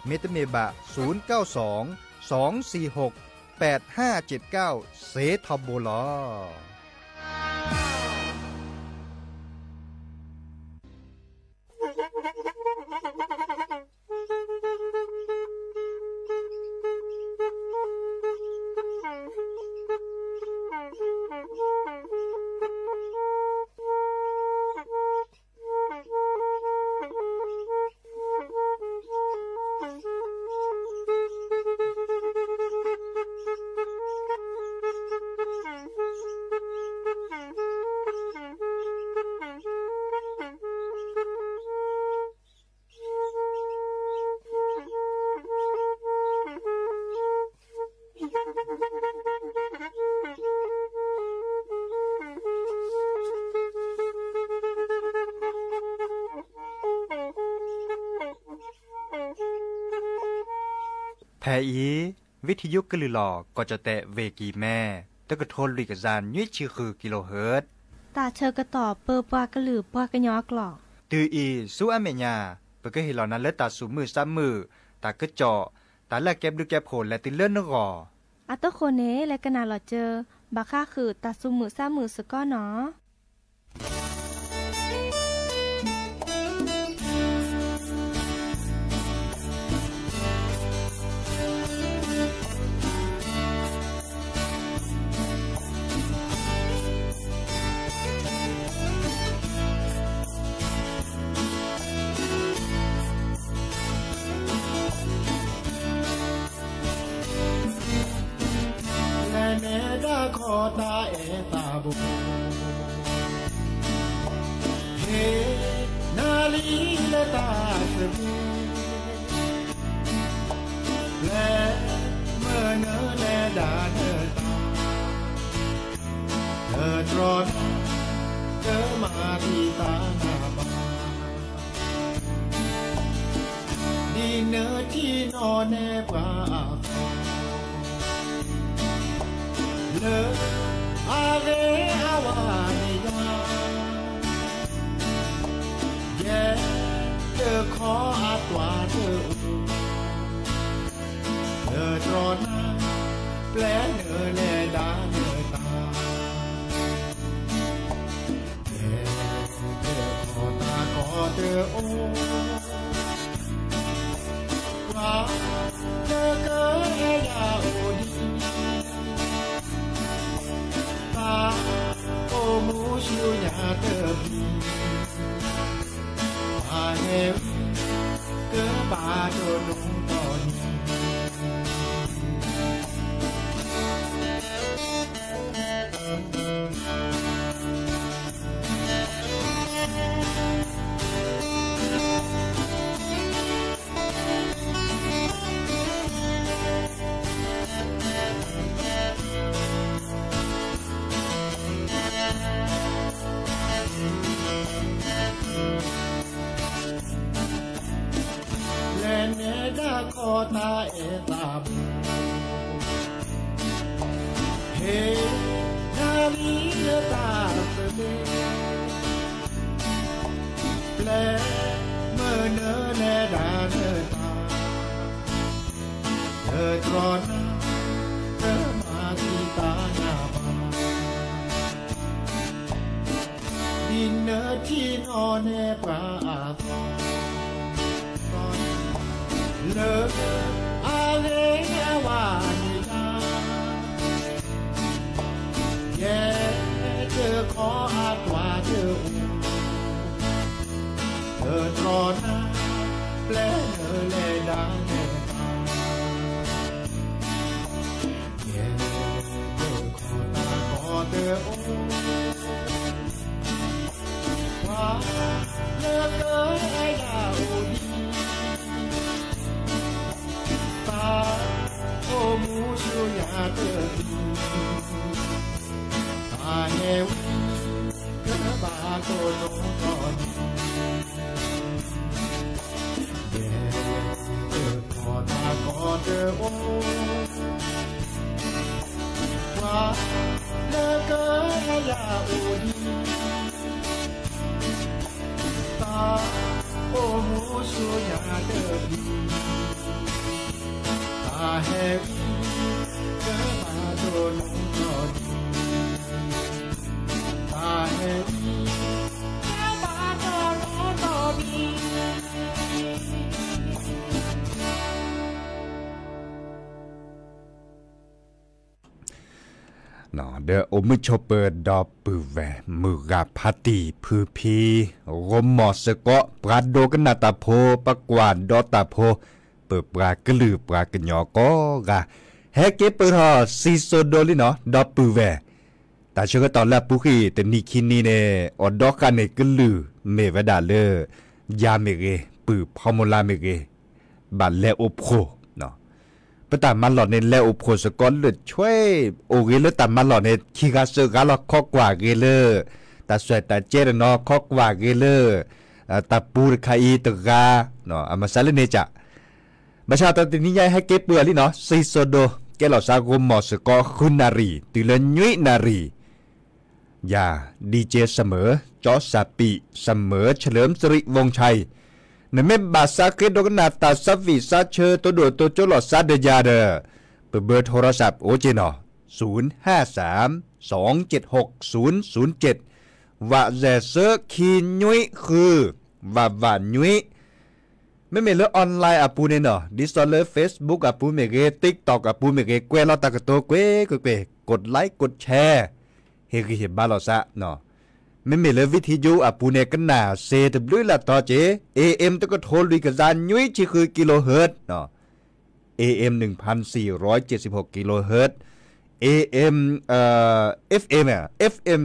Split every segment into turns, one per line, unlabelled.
เมตาเมบะ092 246 8579เสทบลอแพอีวิทยุกลือหลอกก็จะแตะเวกีแม่ตะกะโทนลุยกะจานยุ้ยชื่อคือกิโลเฮิรตซ์
ตาเชอกระต่อเปอปากระหลือปากระยอกหลอก
ตืออีสู้อเมญาเปก็เห็นเหล่านั้นเลตาสูมือซ้ำมือตากระเจาะตาละแก็บดูแก็บโผลและติเลื่อนนกอ
อัตโคเนและกะนาหลอเจอบาค่าคือตาสูมือซ้ำมือสก้อเนาะ
ขอตาเอตาบุเฮนาลีและตาสบีและเมื่อเนอและดาเนอตาเธอตรอนเธอมาที่ตาหน้าบ้านดีเนอที่นอนแนบอาle ave awaniya ye de kho atwa de le trona ple ne le da ne ta ye de kho ta ko de o wa de ke ya o di ô mu siêu nhà tơ bi bà em cứ bà đồ nung cònขอตาเอตาบุเฮนาลีตาเปเลเปลเมื่อเนอแลดาเนอตาเธอตรอนเธอมาที่ตาหน้าบ้านดินเนอที่นอนแนบอาle ave awaniya ye de kho atwa de de trona ple le da ne ye de kho ta ko de wa le ke ya o di ô mu siêu nhà tơ bi ta nghe cứ bà cô nông còn để có ta có tơ ô qua lơ cơ ဆိုရတဲ့ဒီတာဟဲကဘာတို့လုံးတော့တာဟဲကဘာတို့လုံးတော့ဒီ
เนาะเดอมือชอเปิดดอปือแวมือกาพาติพือพีรมหมอสกอปราโดกันนาตาโพปะกวานดอตาโพเปิดปลากระลือปลากระหยอก็กะแฮเกเปิดหอซีโซโดลิเนาะดอปือแวแต่เชื่อตอนแรกปุกี้แต่นี่คินนี่เนออดอกกันเนกระลือเมวดาเลยาเมเกปือพอมลาเมเกบัดแลโอโพปตามันหลอดในแล้วโพสกอนเลือดช่วยโอเกเลตามันหลอดในคีกาเซกาลอคอกว่าเกเลตาสวยตาเจรนอคอกว่าเกเลตาปูรคาอีตกาเนาะอามาซาเลเนจะประชาชนนี้ย้ายให้เก็บเปลือกลิเนาะซีโซโดแกหลอดซากมหมอสกอคุณนารีตุเลยุยนารียาดีเจเสมอจอสาปีเสมอเฉลิมสิริวงชัยในเมบาซาเกดกนาตาซับวิซาเชอตัวโดดตัวโจลอซาเดยาเดเปิดเบอร์โทรศัพท์โอเจนอ053-276-007ว่าแจเซอร์คีนุยคือว่านุยไม่มีเรื่องออนไลน์อ่ะปูเนี่ยเนาะดิสเลอร์เฟซบุ๊กอ่ะปูเมเกติ๊กต็อกอ่ะปูเมเกเกวลอตากระโตเกกดไลค์กดแชร์เฮกิเห็นบ้านเราซะเนาะไม่มีเลยวิทยุอ่ะปูเนี่ยกันหนาเซตบลุยละต่อเจ AM ตะก็โทรลุยกระจายยุ้ยที่คือกิโลเฮิรตซ์เนาะ AM 1476 กิโลเฮิรตซ์ AM FM อ่ะ FM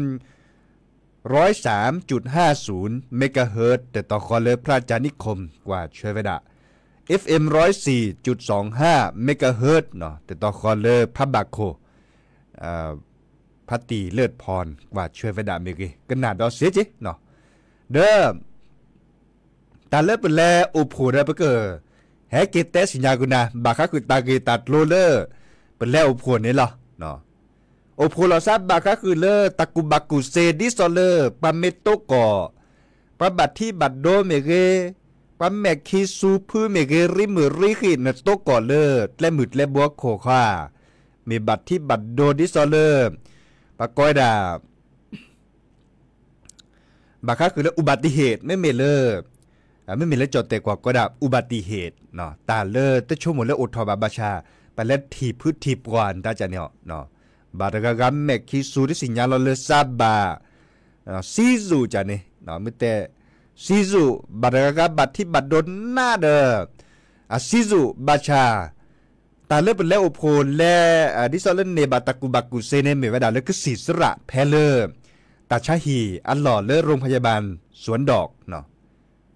103.50 เมกะเฮิรตซ์แต่ต่อคอเลยพระจานิคมกว่าช่วยไว้ดะ FM 104.25 เมกะเฮิรตซ์เนาะแต่ต่อคอเลยพระบาโคพัตตีเลิศพรกว่าช่วยไฟดาเมกีกันหนาดอเสียจิเนาะเด้อตาเลิศเป็นแลอุผูได้ปะเกอแฮกเกตเตสิญญากุนะบาคะคือตาเกตัดโรเลอร์เป็นแลอุผูนี่เหรอเนาะอุผูเราทราบบาคะคือเลอตะกุบักกุเซดิโซเลอร์ปาเมโตกอปะบัดที่บัดโดเมเกปะแมกคิซูพื้เมเกริมือริขินโตกอเลอและมืดและบัวโคค่ามีบัดที่บัดโดดิโซเลอร์ปะก้อยดาบาคะคือเรื่องอุบัติเหตุไม่เมเลอไม่มีเรื่องจดแต่กว่าก็ดาอุบัติเหตุเนาะตาเลอตะชั่วโมงแล้วอดทอบาบาชาไปเล่นทีพืชทีปวนตาจะเนี่ยเนาะบาดกะกัมเมกคิสูที่สิญญาเราเลซาบาซีซูจะเนี่ยเนาะไม่แต่ซีซูบาดกะกับัดที่บัดโดนหน้าเด้อซีซูบาชาตาเลือเป็นแล้วโอโพและดิซอลเลนเนบาตากุบักกุเซเนเมวดาเลคือศิสระแพเลอร์ตาชาฮีอันหล่อเลอโรงพยาบาลสวนดอกเนาะ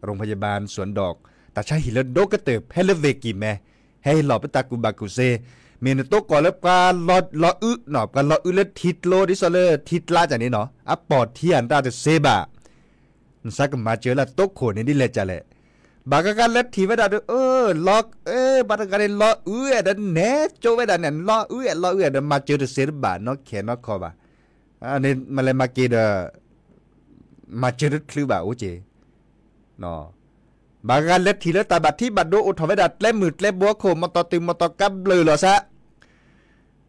โรงพยาบาลสวนดอกตาชาฮีเลโดกระเติบแพเลเวกิแมให้หล่อเป็นตากุบักกุเซเมนโตก่อนแล้วปลาลออึเนาะปลาลออึเลทิดโลดิซอลเลอร์ทิดลาจากนี้เนาะอัปปอดเทียนตาจะเซบะสักมาเจอละโตโขนี่ดิเลจะเลยบางการเล็ดทีไว้ได้ด้วยล็อกบางการล็อกดันเนจโจไว้ดันเนี่ยล็อกดันมาเจอเสือบาทนอกแขนนอกคอบะอันนี้มาเลยมาเกดมาเจอคลือบะโอเจเนาะบางการเล็ดทีแล้วตาบัดที่บัดโดอุทไว้ดัดเล่มมืดเล่มบัวโคมมาต่อตึงมาต่อกับเลยเหรอซะ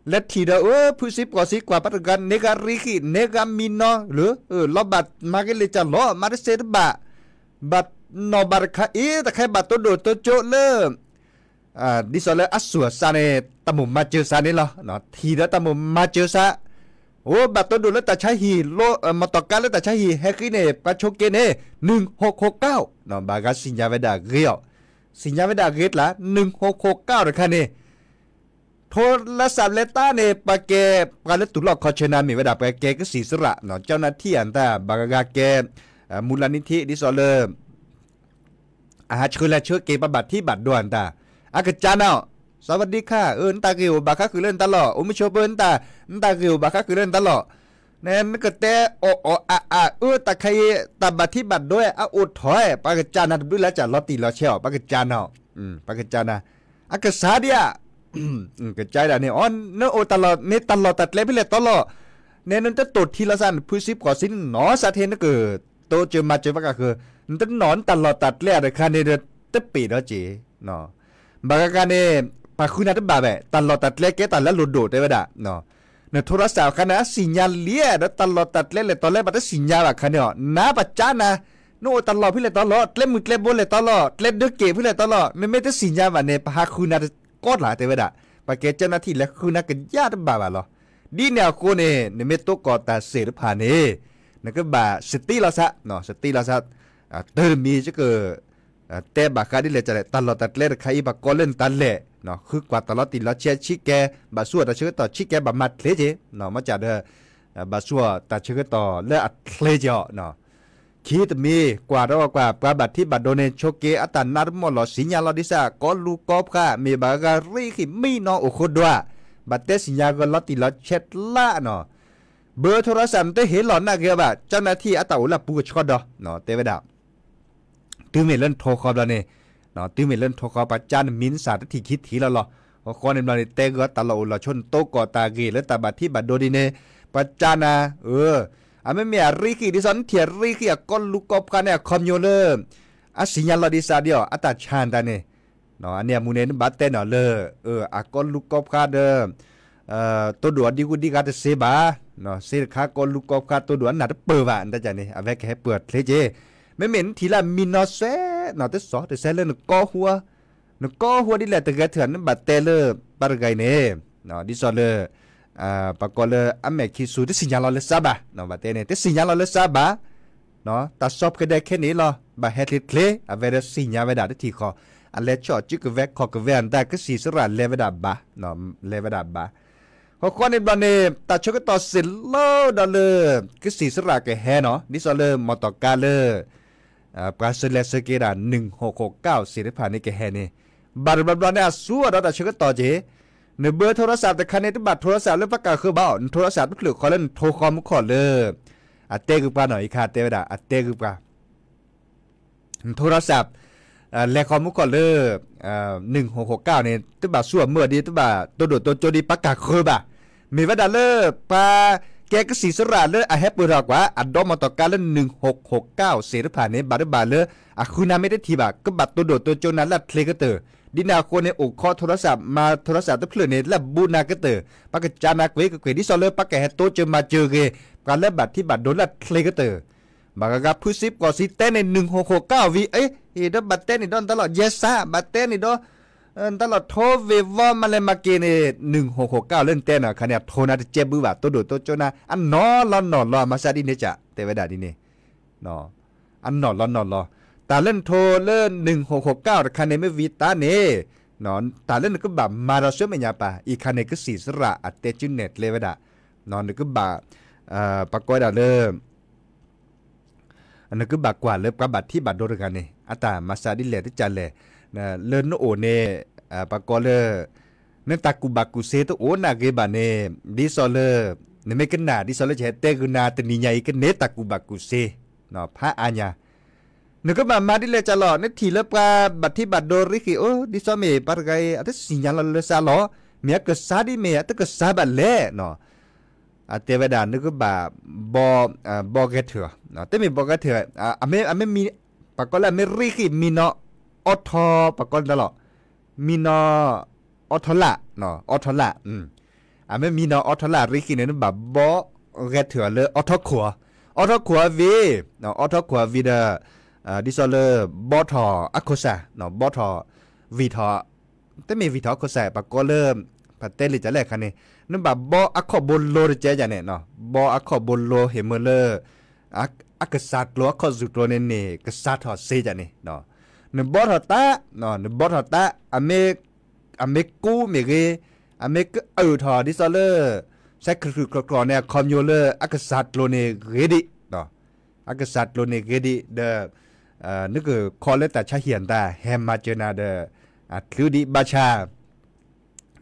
เล็ดทีเด้อผู้สิบกว่าสิกว่าปัจจุบันเนการิกิเนกามินเนาะหรือล็อกบัดมาเกเลยจะล็อกมาได้เสือบะบัดนอบาร์คาแต่แค่บัตรตัวโดดตัวโจเลดิสอลเลอัสวซาเนตมุมมาเจอซาเนล่ะเนาะทีแล้วตมุมมาเจอซาโอ้บัตรตัวโดดแล้วแต่ใช้ฮีโลมาต่อกันแล้วแต่ใช้ฮีแฮกกี้เน่ปาโชเกเน่1669เนาะบางสิญญาเวดาเรียวสิญญาเวดาเกตละ1669นะคะเนี่ยโทรศัพท์เลต้าเน่ปาเกปาเลตุลอกคอเชนามีเวดาปาเกก็สีสระเนาะเจ้าหน้าที่อันตาบางกาเกมูลนิธิดิสอลเลชื่อและชื่อเกปบัตรที่บัตรด่วนตาอากาจานาสวัสดีค่ะตาเกียวบาคะคือเล่นตลอดไม่ชอบตาเกียวบาคะคือเล่นตลอดเนี่ยมันก็แต่ตาใครตาบัตรที่บัตรด้วยอุดถอยปากจานาดูแลจะลอตีลอเชี่ยวปากจานาปากจานาอากาศเดียกระจายได้เนี่ยเนื้อตลอดเนี่ยตลอดตัดเล็บไปเลยตลอดเนี่ยนั่นจะตดทีละสั้นพื้นซิบก่อสิ้นหนอสาเทนก็เกิดโตเจอมาเจอว่าก็คือนั่นหนอนตลอดตัดเล็บเลยค่ะเนี่ย ตะปีแล้วจีเนาะบางการเนี่ยปากคุณนัดบ่าแบบตลอดตัดเล็กแกตัดแล้วหลุดโดดได้ไหมด่ะเนาะในโทรศัพท์ขณะสัญญาณเลี้ยแล้วตลอดตัดเล็กเลยตอนแรกมันจะสัญญาณแบบขณะน้าปัจจานะโน่ตลอดพี่เลยตลอดเล่นมือเล่นบนเลยตลอดเล่นด้วยเกมพี่เลยตลอดไม่ได้สัญญาณแบบเนี่ยปากคุณนัดก็หลายได้ไหมด่ะปากเจ้าหน้าที่แล้วคุณนัดก็ญาติบ่าแบบหรอดีแนวคนเนี่ยไม่ต้องก่อตาเสียผ่านเนี่ยนั่นก็บ่าสติเราซะเนาะสติเราซะเติมมีจะเกิดแต่บากาดิเลยจะตลอดตัดเล่นใครบากก็เล่นตันเล่เนาะคือกว่าตลอดติดแล้วเชียชิแกบาสัวตัดเชื้อต่อชิแกบามัดเลเจเนาะมาจากเด้อบาสัวตัดเชื้อต่อเลือดเลเจเนาะคิดมีกว่าแล้วกว่าปราบัติที่บัดโดเนโชเกอตันนาร์มอลสิญญาลอดิซาก็ลูกอบค่ะมีบาการีขิมีนอโอโคดัวบัดเตสิญญาก็ลอติดแล้วเช็ดละเนาะเบอร์โทรศัพท์เตเห็นหลอนนักเกี่ยวกับเจ้าหน้าที่อัตตาอุลปูชอดเนาะเตวดาตื้อเมลันโทรคอแล้วเนี่ยเนาะตื้อเมลันโทรคอปัจจันมินสาที่คิดทีแล้วหรอคนในมันเตก็ตลอดละชนโตกอตาเกและตาบัดที่บัดโดดิเนปัจจานะไม่มีริกิดิสันเทียริกิก็ลูกอบกันเนี่ยคอมโยเลสิญญาลอดิซาเดียวอัตชานตาเนี่ยเนาะอันเนี้ยมูเนนบัดเตเนาะเลยก็ลูกอบกันตัวด่วนดีกูดีกันเสบาเนาะเสกขาก็ลูกอบกันตัวด่วนน่าจะเปิดว่ะอันตาจานี่เอาไว้แค่เปิดเลเจไม่เหม็นทีละมินอเซเนาะแต่สอแต่เซเลนก็หัวดิแหละแต่กระเถื่อนบัดเตเลปาร์ไกเน่เนาะดิซอเลปากเลอเมคิสูที่สิญญาลอเลซาบะเนาะบัดเตเน่ที่สิญญาลอเลซาบะเนาะตัดซอบก็ได้แค่นี้หรอบะเฮดลิเคลอเวเดสิญญาเวดาที่คออันเลชอจิกเวกคอกเวอันได้ก็สีสระเลเวดาบะเนาะเลเวดาบะเขาคนในบ้านเนี่ยตัดชกต่อสิโลดอลเลก็สีสระแกแฮเนาะดิซอเลมอตอกาเลปราศเลสเกดา1669สิริพานิเกแฮนี่บาร์บาเนี่ยสู้เราแต่เชื่อต่อเจในเบอร์โทรศัพท์แต่คันนี้ที่บัตรโทรศัพท์เรื่องประกาศคือบ้าโทรศัพท์ทุกหลือขอเล่นโทรคอมขอเลยเตกุปาหน่อยค่ะเตวดาเตกุปาโทรศัพท์และคอมขอเลย1669เนี่ยที่บัตรสู้เมื่อดีที่บัตรตัวโดดตัวโจดีประกาศคือบ้ามีวัดาเลปาแกก็สีสระเลยแฮปปี้รอกว่าอัดดอมมาต่อการเล่น1669เสียผ่านนี้บาร์บาเลยคุณนาไม่ได้ทีบะก็บัตรตัวโดดตัวโจนั้นละเพลก็เตอดินาคนในอกคอโทรศัพท์มาโทรศัพท์ตัวเพลินเนี่ยละบูนาก็เตอปากจานักเวก็เกดิซอเลปากแกเฮโตเจอมาเจอเกการเล่นบัตรที่บัตรโดนละเพลก็เตอบากกับผู้ซิปก่อซีเต้ใน1669วีเดบัตรเต้นนี่ดอนตลอดเยซ่าบัตรเต้นนี่ดอตลอดโทเววอมาเลยมาเกเน1669เล่นเต้นอ่ะคะแนนโทนาเจ็บบือว่าตัวโดดตัวโจนาอันนอลอมาซาดิเนจ่ะเตวดาดิเนนออันนอลอตาเล่นโทเล่น1669คะแนนไม่วีตาเนนอนตาเล่นก็แบบมาเราเชื่อไม่ยาป่ะอีคะแนนก็สีสระอัตเตจุเนตเลวดานอนก็แบบปากกอยดาเริ่มอันนั้นก็บากกว่าเริ่มกับบัตรที่บัตรโดนกันนี่อัตตามาซาดิเลที่จันเลยเลินโอเนปากอเลเนตากูบากูเซตโอนาเกบาเนดิซอเลเนเมกันนาดิซอเลเจเตกุนาตนิยายกันเนตากูบากูเซเนาะพระอาญาเนก็มาดิเลจลอเนทีเลปกาบัตที่บัตรโดริกิโอดิซอเมปาร์ไกอัตสิญญาลเลซาลอเมียกษาดิเมียตกษาบัลเลเนาะเทวดานึกว่าบอเกเถอะเนาะแต่มีบอเกเถอะไม่มีปากก็แล้วไม่ริกิมีเนาะอทอปากกอนตลอดมีนออทละเนาะอทละไม่มีนออทละริกิเนี่ยแบบบอแกเถื่อเลยอทขัววีเนาะอทขัววีเดดิซอเลบอทออักโคซาเนาะบอทอวีทอแต่มีวีทอโคซาปากก็เริ่มพัดเตลิจะแรกคันนี้นั่นแบบบออักขบนโลเจจะเนี่ยเนาะบออักขบนโลเฮเมเลอักษาโลอักขจุโตเนเนกษาทอเซจะเนี่ยเนาะนบอทตาเนาะนบอทตาอเมกูเมเกอเมกทอดิซอเลใช้คือกรอเนี่ยคอมโยเลอักษาโลเนเกดิเนาะอักษาโลเนเกดิเดนึกคอเลตาชาเหียนตาแฮมมาเจนาเดคลิวดิบาชา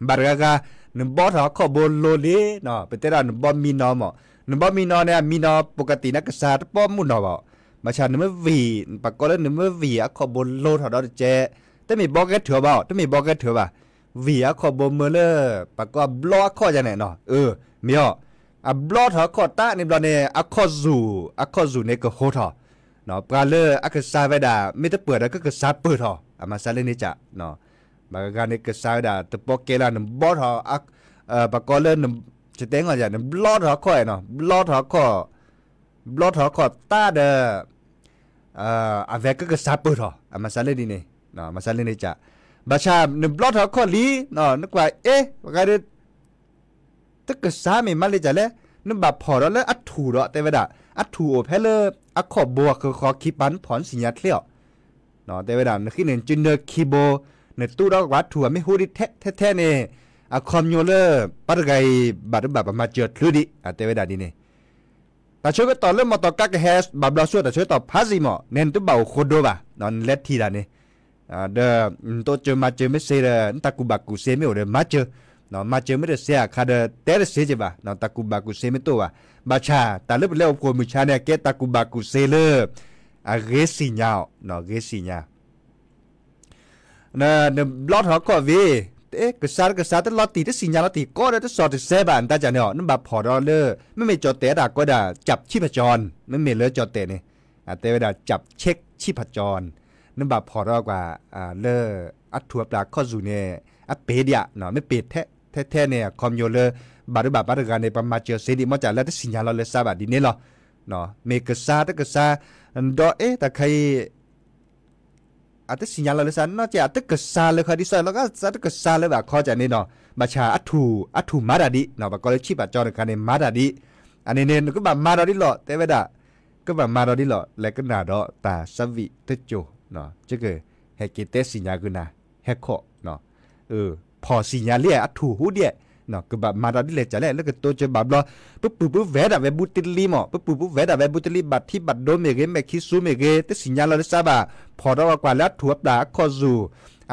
บาร์กานบอทขอบนโลเลเนาะเป็นแต่ละนบอมีนอมนบอมีนอเนี่ยมีนอปกตินักษาป้อมมุนนอบ่มาชานึกว่าวีปากก็แล้วนึกว่าวีขอบนโลถอดเจแต่มีบอกแกเถื่อบ่แต่มีบอกแกเถื่อบ่วีขอบนเมื่อเลปากก็บล็อกข้อจะไหนเนาะมีอ่ะบล็อกถอข้อตาในบล็อกเนี่ยอักข้อจูเนี่ยก็โหถอเนาะปลาเลอักษาเวดาไม่ต้องเปิดแล้วก็กษาเปิดถอ อามาซาเลนี่จะเนาะบางการในกษาดาตะปอกเกลานบอทออักปะกอเลนจะเต็งว่าจะบลอทอค่อยเนาะบลอทอข้อตาเดavec que ça peut à masale ni non masale ni cha bacha ne blot ha kholi no ne kwa ga de tức que ça me mal ja le ne ba pho ro le athu ro te wa da athu o phe le a kho bo kho ki pan phon sinya thleo no te wa da ne khi ne chin ne ki bo ne tu ro wa thu me hu di the ne a khom nyo le par gai ba de ba ma che thlu di a te wa da di neแต่ช่วยก็ต่อเรื่องมอตกักแฮสบับเราช่วยแต่ช่วยต่อพาซิมอเน้นตัวเบาโคโดบะนอนเล็ดทีละนี่เดอตัวเจอมาเจอไม่เสียตะกุบักกุเซไม่โอเดมาเจอนอนมาเจอไม่ได้เสียคาเดเตะเสียจีบะนอนตะกุบักกุเซไม่ตัวบาชาแต่เรื่องเรื่องคนมือชาเนี่ยเกตตะกุบักกุเซเลเรสิญาเนาะเรสิญาเนี่ยบล็อตเขาก็วีกษาตลอดตีที่สิญญาลตีก็ได้ที่สอดเสบานตาจ่าเนี่ยนั่นแบบพอเราเลยไม่จอเตะดาก็ได้จับชีพจรไม่มีเลยจอเตะเนี่ยเตะเวลาจับเช็คชีพจรนั่นแบบพอเรากว่าเลออัดถั่วปลาข้อสู่เนี่ยเปียเนาะไม่เปียแท้เนี่ยคอมโยเลบาร์บาร์การในประมาณเจอเซดีมาจากแล้วที่สิญญาเราเลยทราบดีเนี่ยหรอเนาะมีกษาดอแต่ใครอาจจะสัญญาณเราเลยสันนอกจากตึกกษาเลยค่ะที่ใส่แล้วก็ตึกกษาเลยแบบข้อจากนี้เนาะมาชาอัฐูมาดาดิเนาะแบบก็เลยชีพจรกันในมาดาดิอันนี้เนี่ยก็แบบมาดาดิหล่อแต่ไม่ได้ก็แบบมาดาดิหล่อแล้วก็นาดอตาสวิตโจเนาะจะเกิดให้กิเตสัญญากุนาให้ข้อเนาะพอสัญญาเรียอัฐูหูเดียเนาะก็แบบมาดาดิเลยจะแล้วก็ตัวจะแบบเราปุ๊บเวดาเวบุตรีมั้งปุ๊บเวดาเวบุตรีบัตที่บัตโดเมเกเมคิซูเมเกแต่สัญญาเราได้ทราบพอเรากว่าแล้วถั่วปลาข้อสู่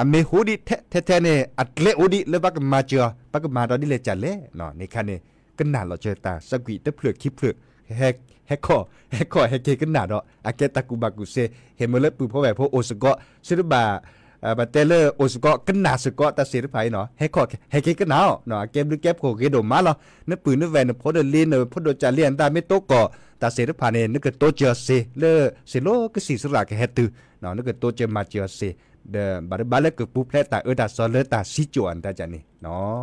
เมหูดิแท้เนี่ยอัดเละหูดิเลยบักมาเจอบักมาดาดิเลยจะเละเนาะในคันนี้ก็น่าเราเจอตาสกีแต่เปลือกคิดเปลือกแฮกข้อแฮกเกก็น่าเนาะอาเกตากุบากุเซเห็นมาเลยปุ๊บเพราะแบบพวกโอสกอซิรบาบัตเตเลอร์โอสกอกันหนาสกอตาเสียไปเนาะให้ขอให้เก็บกันเอาเนาะเก็บหรือเก็บโคเกโดมาเนาะนึกปืนนึกแวนนึกพอเดินเลียนนึกพอโดนจ่าเลียนตาไม่โตก่อตาเสียไปเนี่ยนึกเกิดโตเจอเซเลอเซโลก็สีสระก็เฮตือเนาะนึกเกิดโตเจอมาเจอเซเดบัตรบาเลก็ปุ๊บแพร่ตาตาซอเลตาซิจวนตาจันนี่เนาะ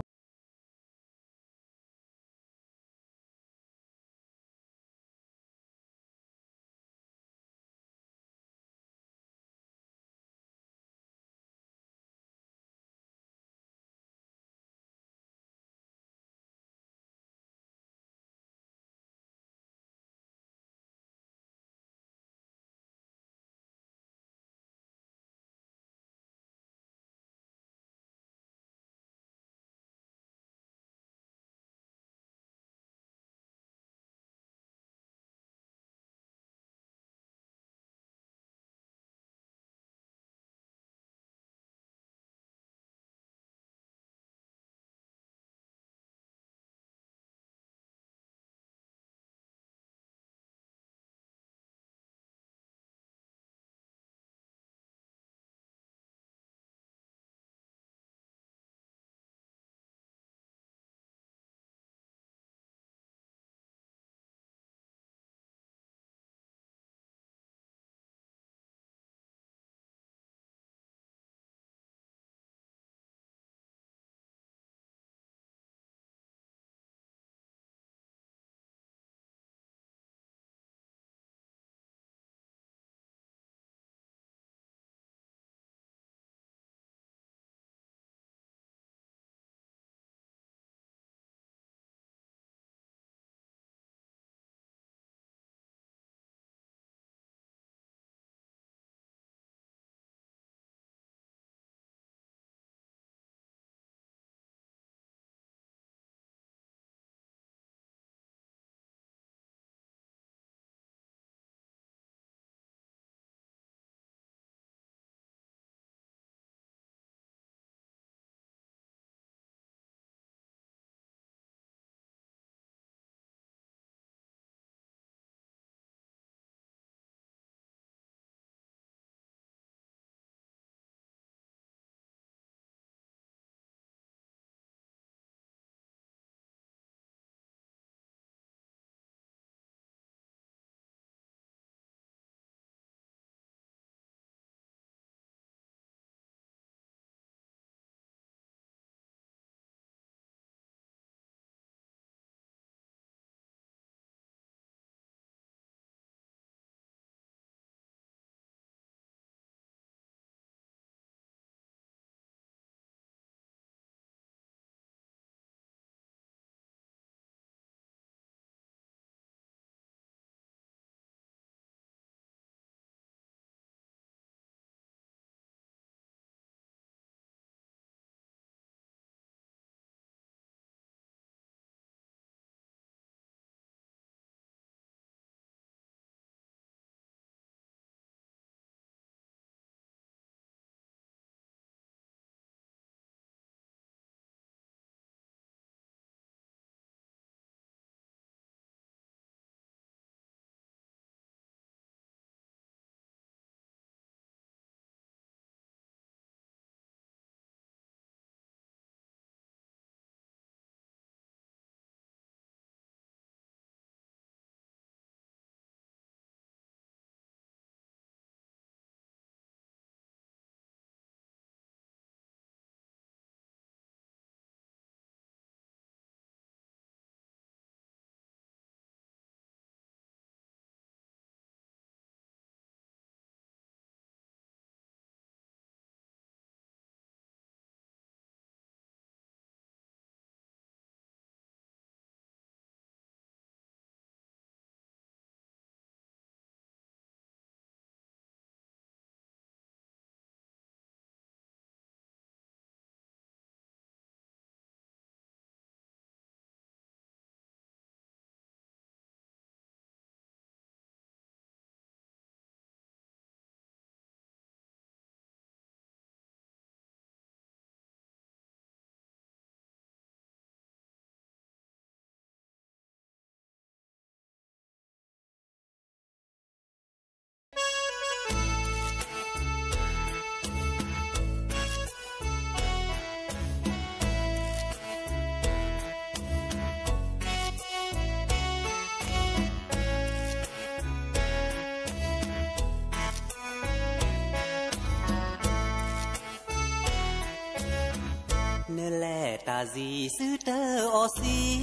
gì sư tơ o si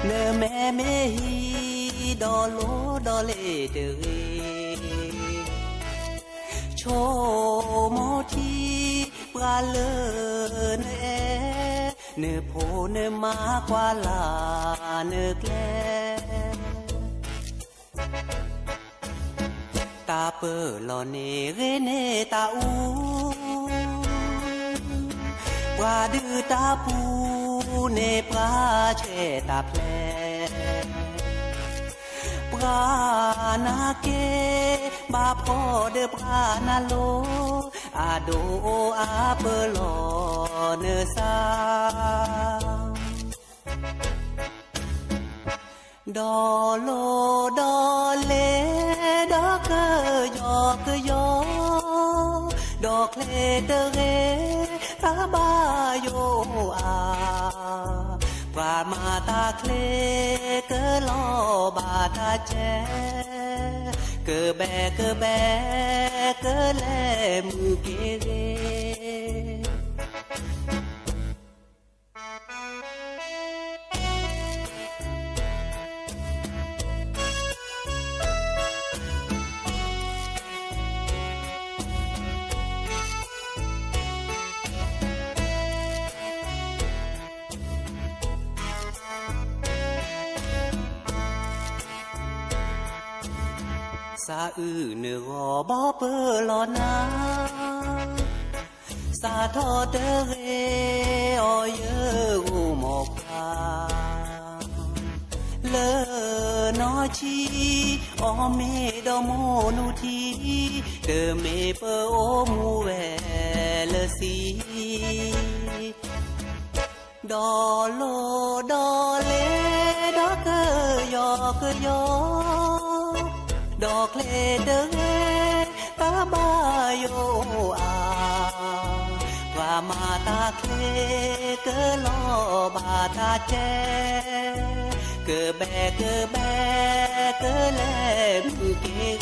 nơ mẹ mê hi đo lố đo lệ tơ cho mô thi qua lơ nè nơ phô nơ má qua là nơ kle ta pơ lo nê ghê nê ta u qua đưa ta pu nê pra che ta ple pra na ke ba po de pra na lo a do a pơ lo nơ sa đò lô đò lê đò cơ gió đò lê đơ ghê ta ba yo à và mà ta lê cơ lo bà ta che cơ bé cơ lê mù kê ghê sa ư nửa gò bó bơ lo na sa thọ tơ ghê o yơ u một ca lơ nó chi o mê đo mô nu thi tơ mê bơ o mu về lơ si đò lô đò lê đò cơ yo đọt lê đơ ta ba yo à và mà ta lê cơ lo bà ta che cơ bé cơ lem kê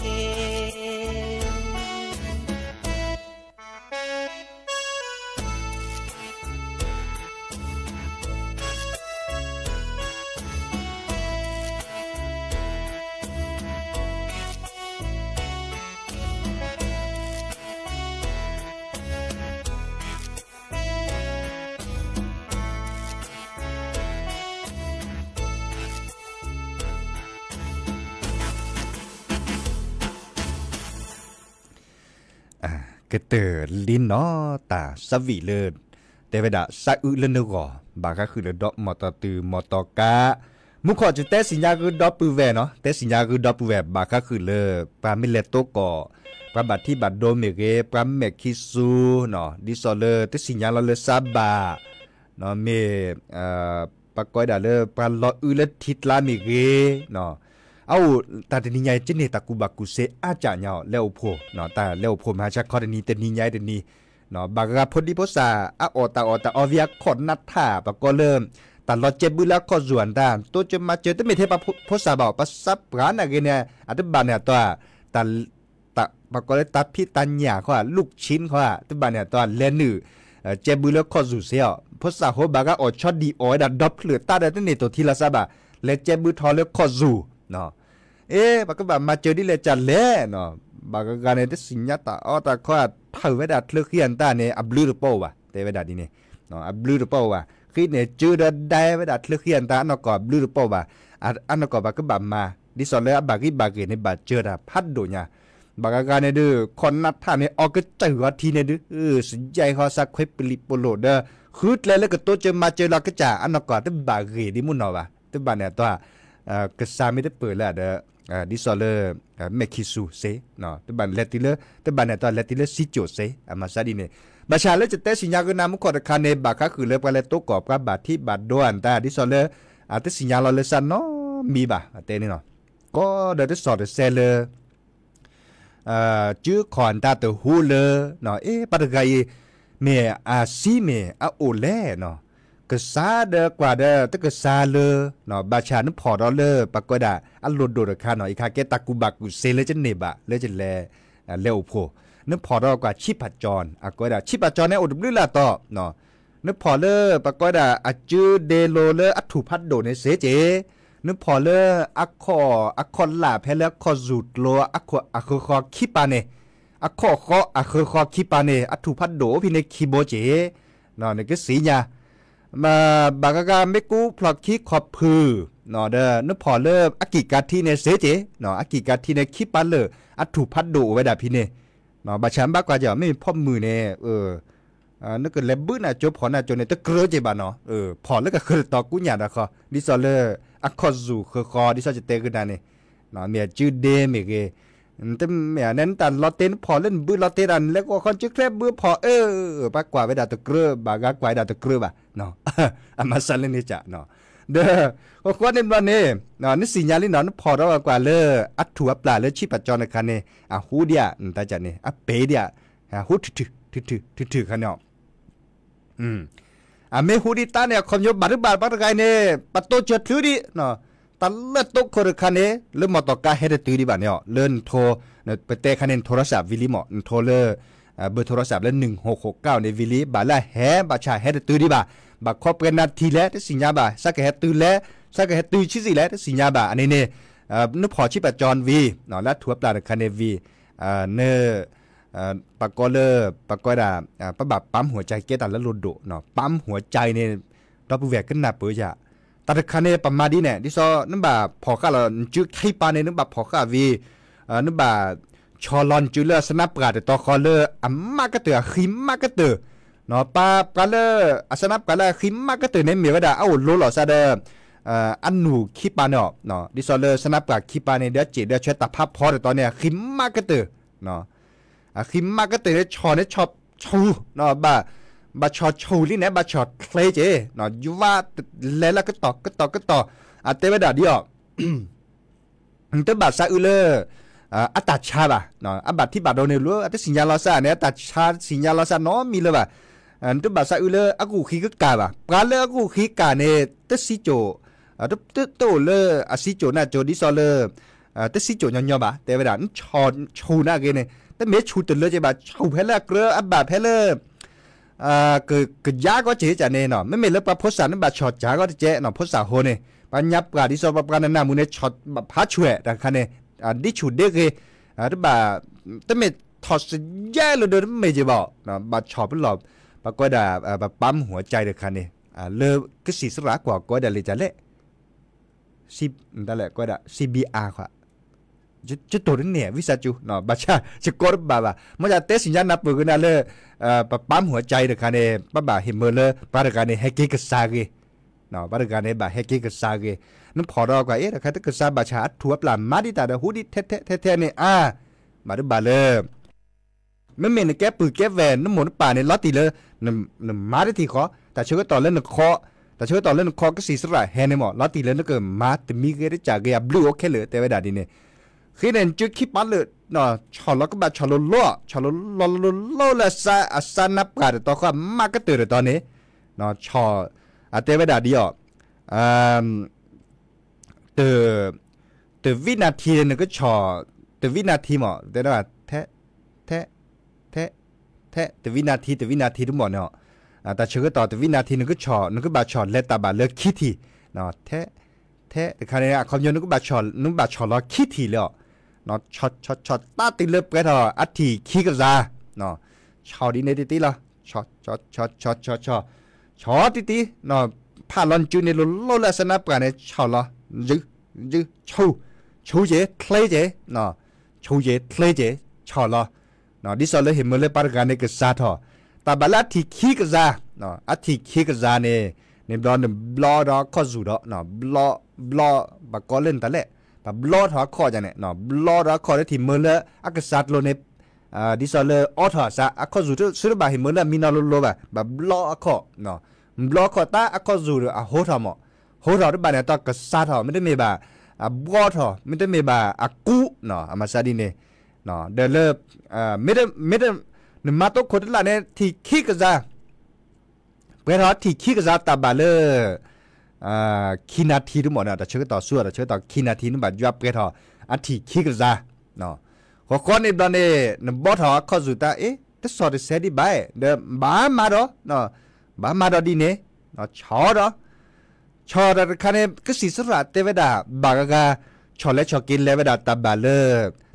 cái tờ linh nó ta sa vị lênแต่เวลาsaอึเล่นนึกอ่ะบางก็คือดอกมอตตือมอตกะมุขอจะแต่สิญญาคือดอกปือแวเนาะแต่สิญญาคือดอกปือแวบางก็คือเลยปามิเลโตก่อปาบัดที่บัดโดเมเกปาเมคิซูเนาะดิซอเลแต่สิญญาเราเลยซาบาเนาะเมปากอยดาเลยปาลออึเลทิตลาเมเกเนาะเอาตาเดนิยายจิเนตะกูบักกูเซอาจารย์เนาะแล้วโพเนาะตาแล้วโพมาชักคอเดนีเตนิยายเดนีเนาะบางก็พอดีพอสาอตาอเวียขอนนัดท่าปะก็เริ่มแต่เราเจ็บบุแล้วก็ส่วนด้านตัวจะมาเจอแต่ไม่เทปพอสาบอกปัสสับร้านอะไรเนี่ยอัตบานเนี่ยตัวแต่ปะก็เลยตัดพี่ตันหยาเขาลูกชิ้นเขาอัตบานเนี่ยตัวเลนือเจ็บบุแล้วก็สู่เสียพอสาหัวบางก็อดช็อตดีออยดับดับเหลือตาเดนนี่ตัวทีละซาบะและเจ็บบุทอแล้วก็สู่เนาะปะก็แบบมาเจอที่เลยจัดเล่เนาะบางการเนี่ยที่สิญญาตาแต่เขาถ้าเวลาเลือกเขียนตาเนี่ยอับลือหรือเปล่าวะแต่เวลาดีเนี่ยเนาะอับลือหรือเปล่าวะคือเนี่ยจืดได้เวลาเลือกเขียนตาอันก็อับลือหรือเปล่าวะอันก็บางก็แบบมาดิสอนเลยบางในบาดเจอได้พัดโดนเนี่ยบางการเนี่ยดูคนนัดท่าเนี่ยออกก็เจอทีเนี่ยดูสนใจเขาสักเว็บปลิปโลเด้อคือแล้วก็ตัวเจอมาเจอเราก็จ่าอันก็ที่บางดิมุนเนาะวะที่บางเนี่ยตัวก็สามีได้เปิดแล้วเด้อดิสอเลอร์เมคิซูเซเนาะแต่บันเลติเลอร์แต่บันเนี่ยตอนเลติเลอร์ซิโจเซอามาซาดีเนี่ยบาชาเลจะเตสิญญาก็นามุขอตะคาเนบาคาคือเลปะเลโตกอบกับบาที่บาดด้วนแต่ดิสอเลอร์เตสิญญาเราเลซันเนาะมีบ่เตนี่เนาะก็เดสอดเซเลอร์จื้อขอนตาตัวฮูเลเนาะปะตะไกเมซีเมโอเลเนาะก็ซาเดกว่าเดตก็ซาเลเนาะบาชานั้นพอดอเลปะก็ได้อันโลดโดดคาเนาะอีคาเกตากูบักกูเซเลจะเนบะเลจะแลเลโอโพ นึกพอเรากว่าชีพจรก็ได้ชีพจรเนี่ยอุดมลื่นละต่อเนาะนึกพอเลอปะก็ได้อจือเดโลเลอัตุพัดโดในเสเจนึกพอเลออักคอลาเพลคอจุดโลอักคอคิปาเนอักคอคอคิปาเนอัตุพัดโดพี่ในคีโบเจเนาะนี่ก็สีญามาบากากาไม่กูพลอกคิขอบพือเนาะเด้อนึกพอเลออากิกาที่ในเสเจเนาะอากิกาที่ในคิปาเลออัตุพัดโดไว้ดาพี่เนเนาะบาฉันบ้ากว่าจะไม่มีพ่อมือเนี่ยนึกเกิดเล็บบื้อน่ะจบพอน่ะจนในตะเกลือเจ็บบ้านเนาะพอแล้วก็คือต่อกูหยาดอะคอดิซอเลออักคอซูคือคอดิซอจะเตะกันได้เนี่ยเนาะเมียจืดเดมอีกแต่เมียนั้นแต่ลอเต้นพอเล่นบื้อลอเต้นแล้วก็คนจืดแค่บื้อพอปักกว่าไปด่าตะเกลือบากากว่าด่าตะเกลือบ่ะเนาะอามาซันเล่นนี่จ้ะเนาะเด้อก็ควรในวันนี้เนาะนี่สิญญาณนี่เนาะพอเรากว่าเลออัดถั่วปลาเลอชีพจรในคันเนี่ยหูเดียแต่จัดเนี่ยเปเดียหูถือคันเนาะเมหูดิตาเนี่ยคอมโยบาร์บาร์ไกเนี่ยปัตโตจัดถือดิเนาะตลอดตุกคนคันเนี่ยเริ่มมาต่อการเฮดตือดิบ้านเนี่ยเลื่อนโทรเนี่ยไปเตะคันเนี่ยโทรศัพท์วิลิหมอโทรเลยเบอร์โทรศัพท์เล่น1669ในวิลิบาละแฮบาชาเฮดตือดิบ้าบาครบกันนาทีแล้วที่สิญญาบ้าสักเฮดตือแล้วสักเฮดตือชิสิแล้วที่สิญญาบ้าอันนี้เนี่ยนึกพอชิปจรวีเนาะและถั่วปลาคันเนี่ยวีเนปากก็เลยปากก็ได้ปะแบบปั๊มหัวใจเกตันแล้วลุดดุเนาะปั๊มหัวใจเนี่ยเราไปแหวกขึ้นหน้าเปื่อยจ้ะแต่คันเนี่ยประมาณนี้เนี่ยที่ซอนึกแบบพอข้าเราจื้อไข่ปลาเนี่ยนึกแบบพอข้าวีนึกแบบชอลอนจื้อเลือสนับกาดต่อคอเลยมากระเตือขิมมากระเตือเนาะปลากระเลยสนับกระเลยขิมมากระเตือเนี่ยมีว่าได้เอาโลหล่อซะเด้ออันหนูขีปลาเนาะที่ซอเลยสนับกาดขีปลาเนี่ยเดี๋ยวจีเดี๋ยวช่วยตัดภาพพอแต่ตอนเนี่ยขิมมากระเตือเนาะขิมมากก็เตะชอเนี่ยชอบชูเนาะบาชอชูนี่นะบาชอเคลเจเนาะยูว่าแล้วก็ต่อเตะไปด่าดิอ๋อแต่บาซาอุเลอัตชาบ่ะเนาะอัตที่บาโดเนี่ยรู้อัตสิญญาลอซาเนี่ยอัตชาสิญญาลอซาเนาะมีเลยบ่ะแต่บาซาอุเลอากูขี้ก็กาบ่ะปลาเลอากูขี้กาเนี่ยตสิโจโตเลอสิโจน่ะโจดิซอเลตสิโจยอนๆบ่ะเตะไปด่าชอชูน่ะเกเนี่ยแต่เมื่อชูตื่นเลยจะแบบชูเพลเลเกลืออับบาเพลเลก็ยากก็เจ๊จ่าเนี่ยเนาะไม่เลิกปะพศนั้นแบบช็อตจ้าก็เจ๊เนาะพศโหเนี่ยปัญญาปราดิสอบปรานั้นน่ะมึงเนี่ยช็อตแบบพัดช่วยแต่คันเนี่ยดิชูเด็กเลยแต่แบบแต่เมื่อถอดเสียเลยเดินไม่จะบอกเนาะแบบช็อตเป็นหลอบแบบก็ได้แบบปั๊มหัวใจเด็กคันเนี่ยเลิกก็สีสระกว่าก็ได้เลยจ้ะเละซีนั่นแหละก็ได้ CBR ค่ะจะตัวนี้เนี่ยวิสาจูเนาะบัชาจะกอดบ่ามันจะเตะสัญญาณนับปืนกันนั่นเลยปั๊มหัวใจเด็กคันเนี่ยป้าเห็นเมื่อเลยป้าเด็กคันเนี่ยให้กิกษาเกเนาะป้าเด็กคันเนี่ยแบบให้กิกษาเกนั่นพอเราก็เด็กคันที่กษาบัชาถั่วปลามาดิตาเดหูดิเทเนี่ยมาดูบ่าเลยไม่เหม็นแก้ปืนแก้แหวนน้ำหมูน้ำป่าเนี่ยล้อตีเลยนั่นมาดิทีขอแต่เชื่อต่อเล่นคอแต่เชื่อต่อเล่นคอก็สีสระแฮนเนี่ยหมดล้อตีเลยนั่นก็มาแต่มีก็ได้จากเกียร์บลูโอเคเลยแต่ไม่ได้ดีเนี่ยคือเนี่ยจุดคิดปัดเลยเนาะชอแล้วก็แบบชอล้อละซานับกันต่อความมากก็ตื่นตอนนี้เนาะชอเตะไม่ได้ดีอ่ะตื่นวินาทีนึงก็ชอตื่นวินาทีหมดแต่ว่าแทะตื่นวินาทีทุกหมดเนาะแต่เชื่อต่อตื่นวินาทีนึงก็ชอนึกก็แบบชอเล็ดตาบาเลิกคิดทีเนาะแทะแต่คราวนี้คำย้อนนึกก็แบบชอล้อคิดทีเลยเนาะช็อตตาติเล็บกันเถอะอัฐิขี้กระซาเนาะชอดีในติละช็อติเนาะผ่านลอนจูในโลละสนับกันเนี่ยชอละยืชูเจเคลเจเนาะชูเจเคลเจชอละเนาะดิสอเลยเห็นเมื่อเลยปาร์กันในกระซาเถอะแต่บาลอัฐิขี้กระซาเนาะอัฐิขี้กระซาเนี่ยในบลอดข้อสูดเนาะบลอบักก็เล่นแต่เละแบบบลอดหัวข้อจังเนี่ยเนาะบลอดหัวข้อได้ที่เมื่อเลยอักษรโลเนี่ยดิสอเลยออทอซะอักข้อสูดสุดบ่าเห็นเมื่อเลยมีนาโลแบบบลออักข้อเนาะบลอข้อตาอักข้อสูดโหทอมโหทอได้บ่าเนี่ยตอกษรทอไม่ได้มีบ่าบลอทอไม่ได้มีบ่าอักกูเนาะมาซาดิเนี่ยเนาะเดลเลยไม่ได้เนี่ยมาตัวคนละเนี่ยที่ขี้กระซาเพื่อที่ขี้กระซาตาบาเลยคีนาทีทุกหมดนะแต่เชื่อต่อสู้แต่เชื่อต่อคีนาทีนึกแบบยับเกทออัฐิขี้กระซาเนาะ ขอคอนในตอนนี้นบอทอข้อสุดตาจะสอดเสียดีไปเดิมบ้ามาดอเนาะบ้ามาดอดีเนี่ยเนาะชอดอชอดคันนี้ก็สิสระเทวดาบากกาชอและชอกินเลวดาตาบาเล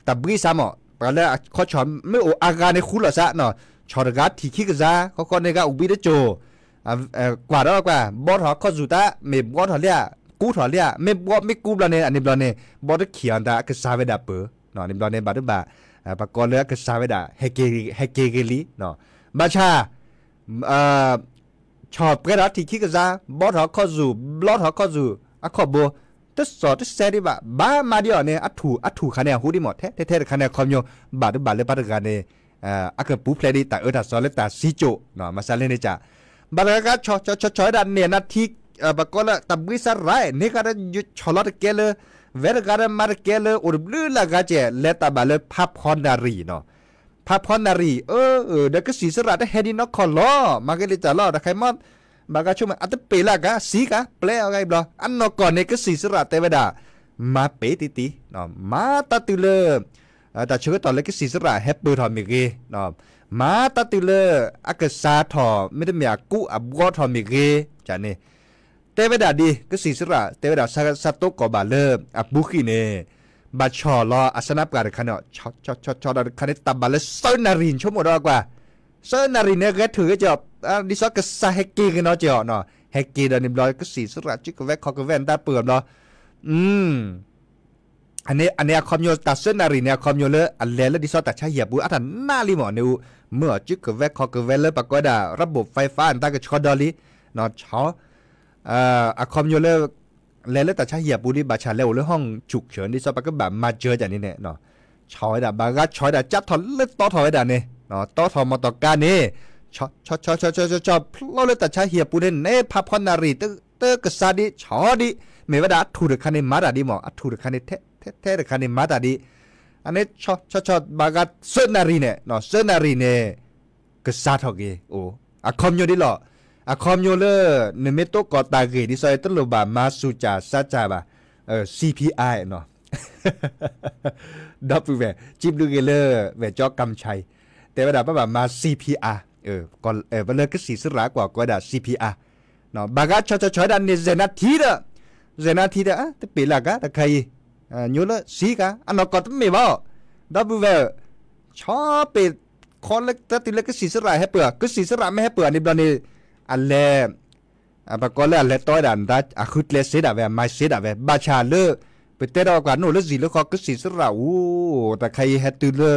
ตาบริสามปาเลข้อชอไม่โออาการในคุลซะเนาะชอดกาที่ขี้กะซาเขาคนในกาอุบิดโจกว่าแล้วกว่าบอทอข้อสุดตาไม่บอทอเลียกูถอเลียไม่กูบลาเนี่ยอันนี้บลาเนี่ยบอทเขียนตาก็ซาเวดาเปอเนาะนี่บลาเนี่ยบาดบาปากกอเลือก็ซาเวดาเฮเกลีเนาะบาชาชอบกระดาษที่ขี้กะซาบอทอข้อสูบลอทอข้อสูอะข้อโบตสอตเซดิบะบ้ามาเดียวเนี่ยอัถูคะแนนหูดิหมดแท้คะแนนคอมโยบาดบาดเลยปาดกันเนี่ยอะก็ปูเพลดีแต่ตาซอเลตาซิโจเนาะมาซาเลนี่จ้ะบาดก็ชอดันเนี่ยนาทีปากกอละตับวิสไรนี่ก็ได้ยุดชอลอดเกลเวรการมาเกลอุดบลือละกาเจเลตาบาเลพับพอนนารีเนาะพับพอนนารีเด็กก็สีสระได้เฮดินคอลอมาเกลิจ่าลอดใครมดบางช่วงอัตเปล่ากะสีกะเปล่าไงบลออันนก่อนเนี่ยก็สีสระเทวดามาเปติเนาะมาตัดตุเลแต่ชื่อตอนเล็กก็สีสระแฮปเปอร์ทอมิเกเนาะมาตัดตุเลอากาศาทอไม่ได้มีอากูอับวอทอมิเกจานี่เทวดาดีก็สีสระเทวดาสัตโตกบาเลอับบุขีเนบาชอลออาสนะปการคันเนาะชอดคันนี้ตับบาเลเซนารินชั่วโมงกว่าเซนารินเนี่ยก็ถือจะดิซอกก็ซาเฮกีกันเนาะเจ้าเนาะเฮกีเดนิบลอยก็สีสระจิกแวกคอกแวนตาเปิดเนาะอันนี้คอมโยตัดเซนารินเนี่ยคอมโยเลอันเลดิซอกตัดชาเหยียบบุอันน่าลิหมอนิวเมื่อจิกแวกคอกแวนเลปากกดาระบบไฟฟ้าอันตาก็ชอดอลีเนาะชอคอมโยเลตัดชาเหยียบบุดิบาชาเลวเลห้องฉุกเฉินดิซอกปากก็แบบมาเจอจากนี้เนี่ยเนาะชอยดาบากัดชอยดาจับถอนเลือดต่อถอยดาเนี่ยเนาะต่อถอนมาต่อการนี่ชอพลอเลยตัดชาเหียปูเนเนพาพอนารีเตกษาดิชอดิเมวดาถูดคันในมาดาดิหมอถูดคันในเทคันในมาดาดิอันนี้ชอบากัดเซนารีเนี่ยเนาะเซนารีเนี่ยกษาทอกโออะคอมโยดิหรออะคอมโยเลเนเมโตกอตาเกดิซอยตลบามาสุจาซาจาบาCPI เนาะดับเบิลจิบดูเกเลเวจอกำชัยแต่เวลาป้ามา CPR ก่อนเลิกก็สีสระกว่าก็ได้ CPR เนาะบางก็ชอดันเนี่ยเจนาทีเด้แต่ปีละก็แต่ใครยูละสีก็อันนั้นก็ต้องไม่บอกดับเบิลชอบไปคอนเล็กแต่ตีเล็กก็สีสระให้เปลือกก็สีสระไม่ให้เปลือกนี่ตอนนี้อันเล่ปากก็เลยอันเล่ต่อยดันได้อาคุดเลสเซดาเวไม่เซดาเวบาชาเลไปเตะเรากว่าโน่นแล้วสีแล้วก็สีสระแต่ใครให้ตื่นเลย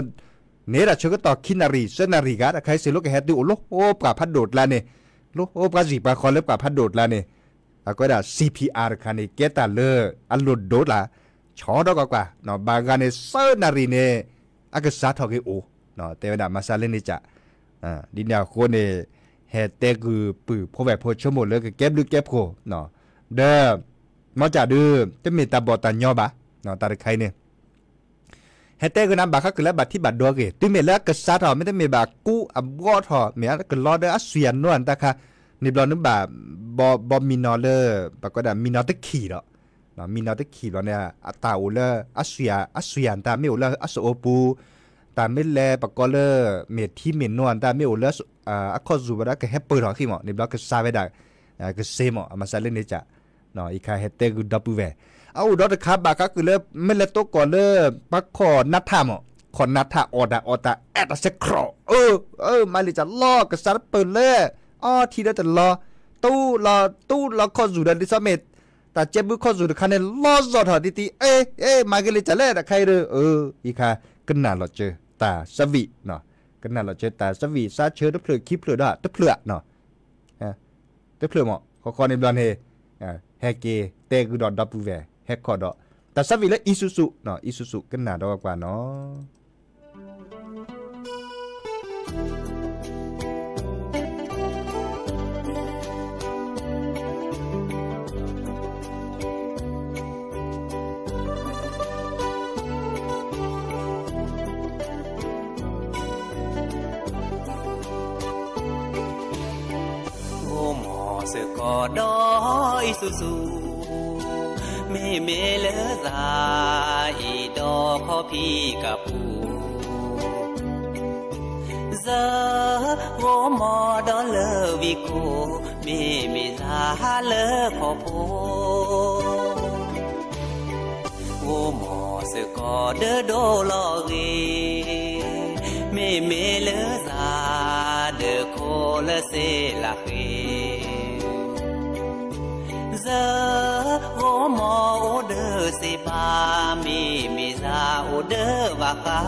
เนี่ยเราเชื่อก็ต่อคินารีเซนารีกันใครเสียลูกแฮดดูโลโอ้ปราพัดโดดแล้วเนี่ยโลโอ้ปราจีปราคอนเล็บปราพัดโดดแล้วเนี่ยก็ได้ CPR คันนี้เกตาเลอันหลุดโดดละชอดกว่าเนาะบางกันเนี่ยเซนารีเนี่ยอากาศทอกโอเนาะแต่เวลามาซาเลนี่จะดินยาโคเนี่ยเฮเตกูปื้อพอแบบพอชั่วโมงเลยก็เก็บลึกเก็บโคเนาะเด้อมาจากเด้อจะมีตาบอดตาย่อบะเนาะตาใครเนี่ยเฮเต้ก็นำบาคักแล้วบัดที่บัดดวกตุเมแล้วก็ซาทอไม่ได้มีบากูอับวอทอเมียก็รอเดอเสียนนวลตาค่ะนี่บลอนึบาบอมินอเลอร์ปก็ได้มินอตะขี่เนาะมินอตะขี่แล้วเนี่ยอัตาอุเลอเสียนตาไม่อุเลอสโอปูตาไม่แลปก็เลอเมที่เมนวลตาไม่อุเลอคอซูบดาก็แฮปเปอร์หรอขี้หมอนี่บลอก็ซาเวดาก็เซมอมาซาเลนนี่จ้ะเนาะอีกค่ะเฮเต้ก็ดับเบิลเอาดอตคาบาก็คือเลยไม่เลตก่อนเลยปักขอนัทธามขอนัทธาอดาแอดเซครอมาเลยจะล่อกษัตริย์เปิดเลยทีเดียวจะรอตู้รอข้อสู่ดันดิสเมตแต่เจ็บบุข้อสู่คันเนี่ยล่อจอดหอดีมาเลยจะเล่แต่ใครเลยอีกค่ะกันน่าเราเจอตาสวีเนาะกันน่าเราเจอตาสวีซาเชื้อตะเพลือคิดเพลือได้ตะเพลือเนาะตะเพลือหมอขอในบลอนเฮแฮเกเตกูดอดับบูเวแฮกคอดแต่สวีและอิซูซุเนาะอิซูซุกันน่าดอกว่าเนาะ
สึกอดอยสูเมเลสาอีดอขอพี่กับผู้ giờ gỗ mò đó lơ vì cô mì ra lơ khó phố gỗ mò sự có đỡ đô lo ghê mì lơ ra đỡ cô lơ xê là ghê giờ gỗ mò ô đỡ xê ba mì ra ô đỡ và ca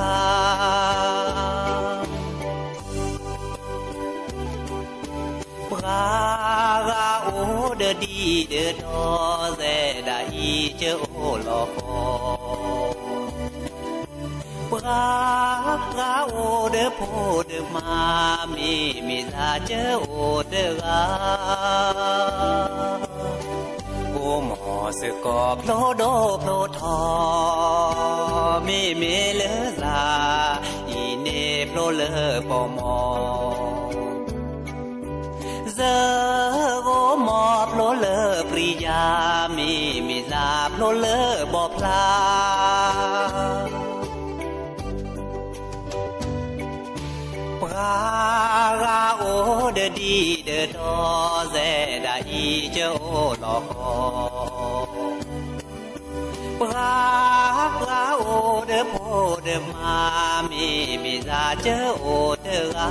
ra ô đỡ đi đỡ đó dè đại chớ ô lo khó ra ô đỡ phô đỡ mà mì ra chớ ô đỡ ra ô mò sự cọp lô đô lô thò mì lỡ ra y nếp lô lỡ bò mò giờ gỗ mọt lô lơ priya mì lạp lô lơ bò pla ra ô đơ đi đơ đo dè đại chớ ô lò khó ra ô đơ phô đơ ma mì ra chớ ô đơ ra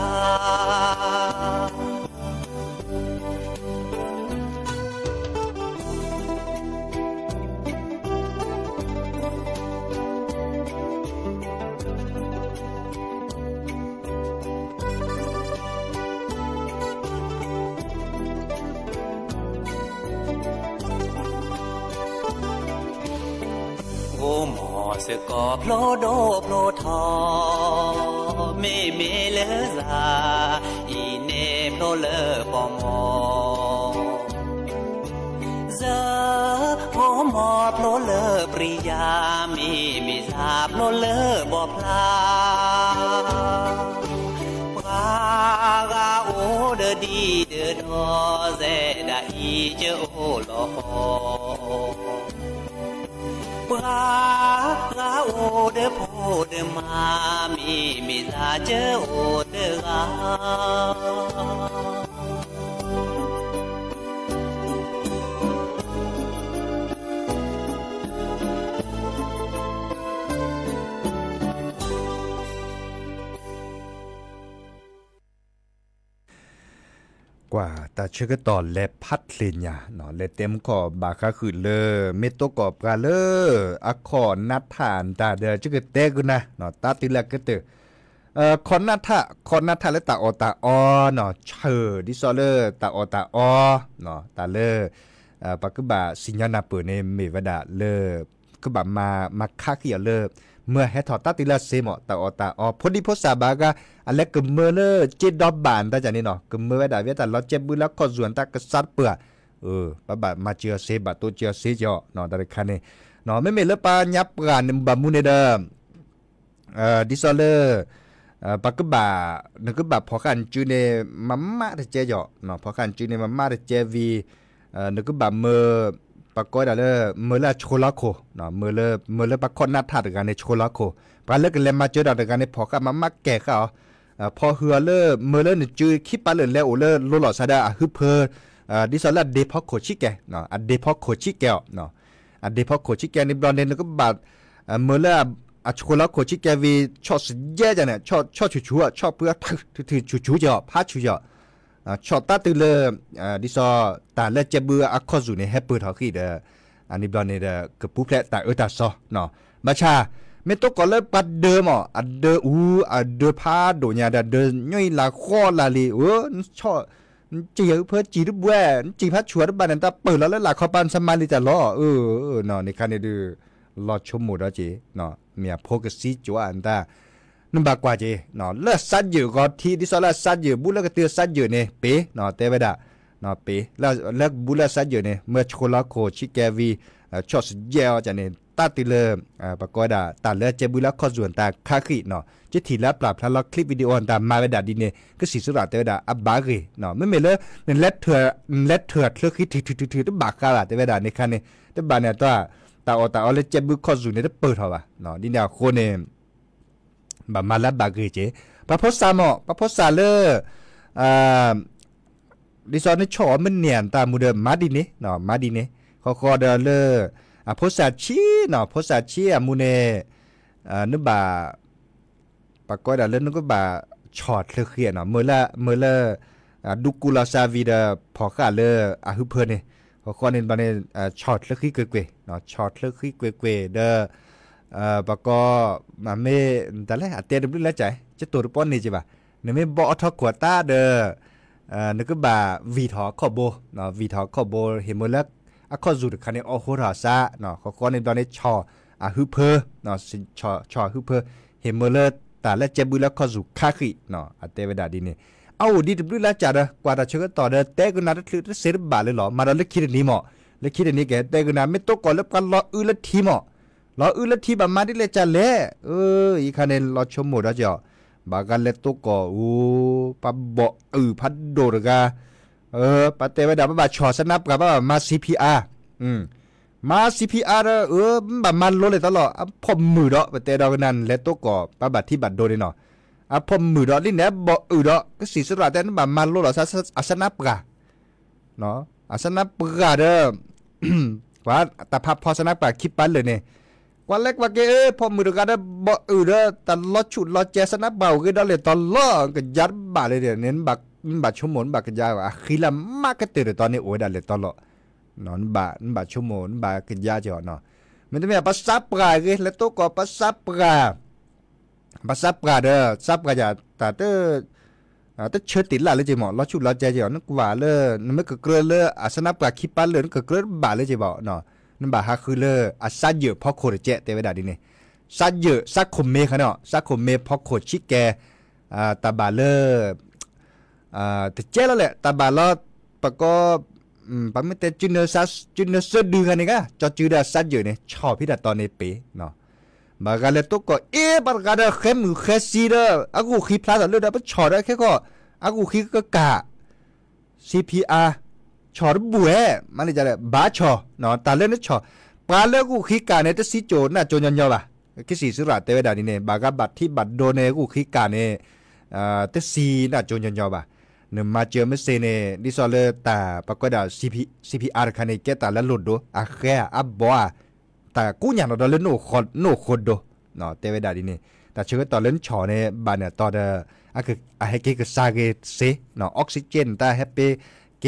ô mò sự cọp lô đô lô thò mì lỡ ra y nếp lô lỡ bò mò giờ gỗ mọt lô lỡ priya mì lạp lô lỡ bò pla ra ô đơ đi đơ đo dè đại chớ ô lo khó ra ô đơ phô đơ ma mì ra chớ ô đơ ra
กว่าแต่เชื่อก็ต่อแลพัดเลนยาเนาะแลเต็มขอบาคาคือเลเมตโตกอบกาเลอะขอนัดฐานตาเดอจึกเตกุนะเนาะตาติละกะเตคอนนัทะและตาอตาอเนาะเชอดิซอเลตาอตาอเนาะตาเลปะกบะสิญญานาเปเนเมวดาเลกบะมาคักอย่าเลเมื่อให้ถอดตาติละเซมอตาอตาอพอดีพอสาบากะอันเล็กกึมเมเลเจดอบบานตาจันนี่เนาะกึมเมวดาเวตาลอเจ็บบุละขอส่วนตากษัตริย์เปื่อบะบะมาเจอเซบะโตเจอเซจอเนาะตาคันนี่เนาะไม่เลปาญับกานบะมุเนเดดิซอเลปะกบะนึกบะพอกันจูเนมัมมาเจจอเนาะพอกันจูเนมัมมาเจวีนึกบะเมปะก้อยดาเลเมลาโชลาโคเนาะเมลปะคอนนัทธาดกันในโชลาโคปะเลกเลมาเจอดากันในพอกันมัมมาแก่เขาพอเฮือเลเมลนี่จือคิปปะเลแล้วเลโลลอซาดาฮึเพดิซอลาเดพอโคชิแกเนาะอะเดพอโคชิแกเนาะอะเดพอโคชิแกนี่บลอนเดนก็บาดเมลาอะโชลาโคชิแกวีชอสเยจังเนี่ยชอชูๆอ่ะชอเพื่อถือชูๆจ่อพาชูจ่อชอตาตือเลดิซอตาเลเจเบืออะคอซูเนี่ยแฮปเปิลเฮาขี้เด้ออันนี้บลอนเนี่ยกะปุแพลตาตาซอเนาะบัชาเมตก็เลยปัดเดิมอ่ะอัดเดออัดเดพาโดญาดาเดย่อยลาคอลาลีชอจีเพื่อจีดบัวจีพัดชัวร์บ้านนั้นตาเปิดแล้วหลักขปันสมาลิจะล้อเนาะในคันนี้ดูรอชมหมดแล้วจีเนาะเมียพกซีจัวอันตานั่นบากว่าจีเนาะเลิกซัดอยู่ก็ทีที่สละซัดอยู่บุแล้วก็เตือซัดอยู่เนี่ยเป๋เนาะเตไปด่าเนาะเป๋แล้วเลิกบุแล้วซัดอยู่เนี่ยเมื่อโชลาโคชิแกวีชอสเยลจะเนี่ยตาติเลปากกอดาตาเลือเจบุแล้วข้อส่วนตาคาขีเนาะจะถีแล้วปรับแล้วคลิปวิดีโอตามมาไปด่าดีเนี่ยก็สีสุดาเตอด่าอับบากีเนาะไม่เมเลยเนี่ยเล็ดเถื่อเลือกคิดถือต้องบากกาละเตไปด่าในคันนี้แต่บ้านเนี่ยตัวตาอเลยเจบุข้อส่วนเนี่ยต้องเปิดเหรอวะเนาะดีเนี่ยคนเนี่ย บามาลัดบาเกเจปะพสาหมอปะพสาเลดิซอนในชอมันเนียนตามูเดมาดินี่เนาะมาดินี่ขอเดเลพสาชีเนาะพสาชีมูเนนึบาปะก้อยดาเลนึกบาช็อตเลเขียนเนาะเมื่อละดูกูลาซาวีดาพอค่าเลฮึเพิ่นนี่ขอเน้นบาเนี่ยช็อตเลขี้เกวยๆเนาะช็อตเลขี้เกวยๆเด้ปะก็มาเมแต่ละเตะดึกแล้วใจจะตัวป้อนนี่จิบ่ะเนี่ยไม่บ่ทอขวดตาเด้นึกบ่าวีทอขอโบเนาะวีทอขอโบเห็นหมดแล้วขอจุดคันนี้โอโหราซาเนาะขอในตอนนี้ชอฮึเพอเนาะชอฮึเพอเห็นหมดแล้วแต่ละเจ็บบุแล้วขอจุคาခိเนาะเตเวดาดีนี่เอาดีดึกแล้วจ้ะเด้อกว่าจะเชื่อต่อเด้อเตกุนาตคือเสริบบาเลยเหรอมาแล้วเล็กคิดนี้หมอเล็กคิดนี้แกเตกุนาไม่ตกก่อนแล้วกันรอละทีหมอรอละทีบามาดิเลจ่ะแลอีคันนี้รอชมหมดแล้วจ้ะบากันเลตกอปะบ่พัดโดดกะปะเตวดาบาชอสนับกับมา CPR มา CPR บามันโลเลยตลอดพอมมือดอกปะเตดอกนั้นเลตกอปะบัดที่บัดโดนี่เนาะพอมมือดอกนี่แหละบ่ดอกก็สิสระแต่บามันโลหรออาสนับกะเนาะอาสนับกะเด้อว่าตะพับพอสนับกะคิดปันเลยเนี่ยวันเล็กว่าเกพอมือกันได้บ่เด้อแต่ลอชุดลอแจสนับเบาก็ได้เลยตอนล้อก็ยัดบาเลยเดี๋ยวนี้บักชั่วโมงบักกะยาว่าคิละมากก็เตอตอนนี้โอ้ได้เลยตอนล้อนอนบักชั่วโมงบักกะยาจ่อเนาะมันจะมีภาษาปราเกแล้วตัวก็ภาษาปราเด้อซับกะยาแต่เตเชิดติดละเลยจิหมอลอชุดลอแจจ่อนึกว่าเลยมันไม่ก็เกลือเลยสนับปราคิดปันเลยก็เกลือบาเลยจิบ่เนาะนั่นบ่าฮะคือเลซัดเยอะพอโคเจเตเวดาดิเนี่ยซัดเยอะซักคมเมฆเนาะซักคมเมพอโคชิแกตาบาเลแต่เจแล้วแหละตาบาลปะก็ปะไม่แต่จุนเนอร์สดือกันนี่ก็จอจืดซัดเยอะเนี่ยชอบพี่ดาตอนนี้เป๋เนาะบางการเลยตัวก็บางการเลยเข้มมือเข้ซีเด้ออากูขี้พลาดเลยได้ปะชอได้แค่ก็อากูขี้ก็กะ CPRชอบุเอมันเลยจะเลยบ้าชอเนาะตาเล่นนี่ชอปลาเล่กูขี้กาเนี่ยจะสีโจน่ะโจนยอป่ะคิดสีสุราเตวดานี่เนี่ยบางบัดที่บัดโดนเนี่ยกูขี้กาเนี่ยจะสีน่ะโจนยอป่ะเนี่ยมาเจอไม่เซเนี่ยดิซอเลตาปรากฏว่า CPR คันนี้แกตาแล้วหลุดดูแค่บัวแต่กูอย่างเราเล่นโนโคดดูเนาะเตวดานี่เนี่ยแต่เชื่อตอนเล่นชอเนี่ยบัดเนี่ยตอนคือให้เกก็ซาเกเซเนาะออกซิเจนตาแฮปปี้เก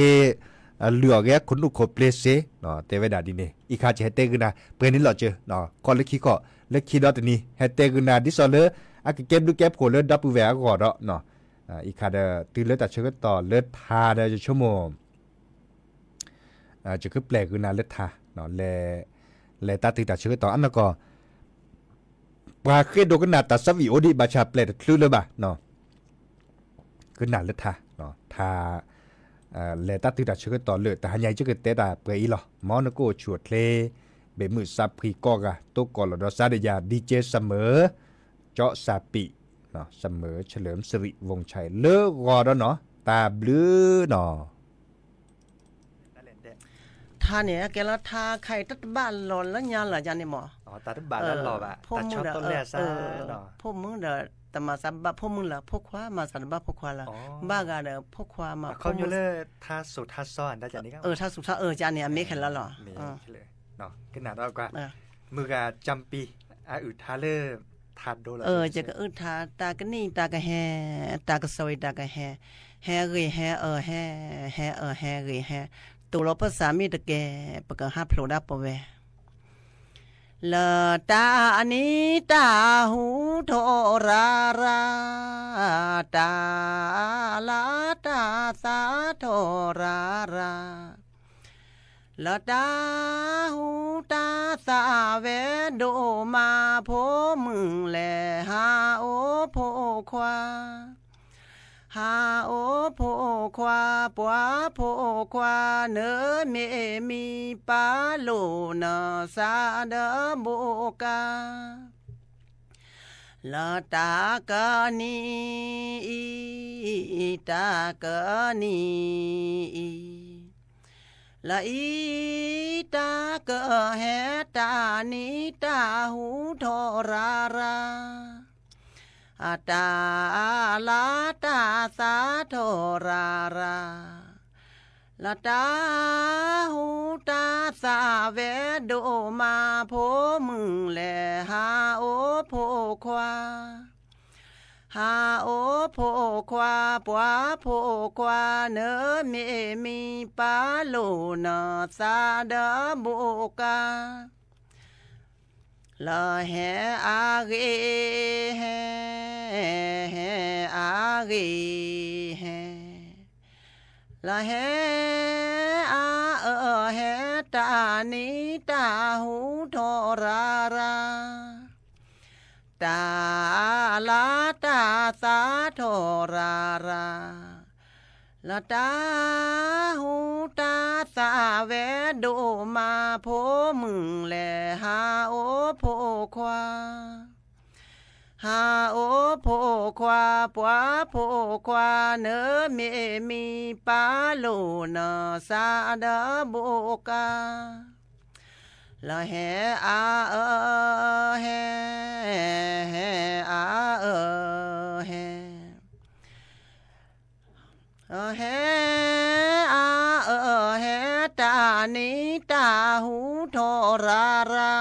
เหลือแกคนลูกคนเปลเซเนาะเตวดาดีเนี่ยอีกาจะให้เตกุนาเปรนิหล่อเจอเนาะคนเล็กขี้ก็เล็กขี้ดอตัวนี้ให้เตกุนาดิซอเลเก็บดูเก็บโคเลดับแหวกก่อนเนาะอีกาตื่นเลยแต่เชื่อต่อเลือดทาได้ชั่วโมงจะคือแปลกุนาเลือดทาเนาะเลตาตื่นแต่เชื่อต่ออันนั้นก็ปลาเคโดกันนาตัดสวีโอดีบาชาเปลดคลื่นเลยบ่ะเนาะคือนาเลือดทาเนาะทาเลตัดที่ดัชเชก็ต่อเลยแต่หันใหญ่จะเกิดเตะเปย์หรอมอนก็ชวดเลเบมือซับพีก็กะตัวก่อนเราซาเดียดีเจเสมอเจาะซาปิเนาะเสมอเฉลิมสิริวงชัยเลิกรอแล้วเนาะตาบลื้อเนาะ
ท่าเนี่ยแกละท่าใครตัดบ้านหล่นแล้วยาหล่ะจันนี่หมอ
ตัดบ้านแล้วหล่อบ่ะตัดช็อตต้นแรกซะเนาะ
พวกมึงเด้อแต่มาสับพวกมึงล่ะพวกขวามาสับพวกขวาล่ะบ้ากะเด้อพวกขวามา
เขาอยู่เลยท่าสุดท่าซ้อนได้จันนี่ก็
ท่าสุดท่าจานเนี่ยไม่เห็นแล้วหรอ
เลยเนาะขนาดเราก็มือกะจำปีท่าเลทัดโดละ
จะก็ท่าตากะนี่ตากะแฮตากะซอยตากะแฮเรแฮแฮเรแฮตัวเราภาษามีตะแกปะกะฮับโผล่ดับปะเวละตาอันนี้ตาหูโทราตาลาตาสาโทราละตาหูตาสาเวโดมาโพมึงแลหาโอโพควาหาโอโพควาปัวโพควาเนเมมีปาโลนาซาเดโบกาละตากะนีตากะนีละอีตากะแฮตานีตาหูทรา อาตาลาตาสาโทราราละตาหูตาสาเวโดมาโพมึงแลหาโอโพควาหาโอโพควาปัวโพควาเนเมมีปาโลนาสาดาโบกาละแหอาเกแหอาเกแหละแหอาแหตานิตาหูทราราตาลาตาสาโทราราละตาหูตาสาเวโดมาโพมึงแลหาโอโพควาหาโอโพควาปัวโพควาเนเมมีปาโลนาสาดาโบกาละแหอาแหอาแหแหอาแหตานิตาหูทรารา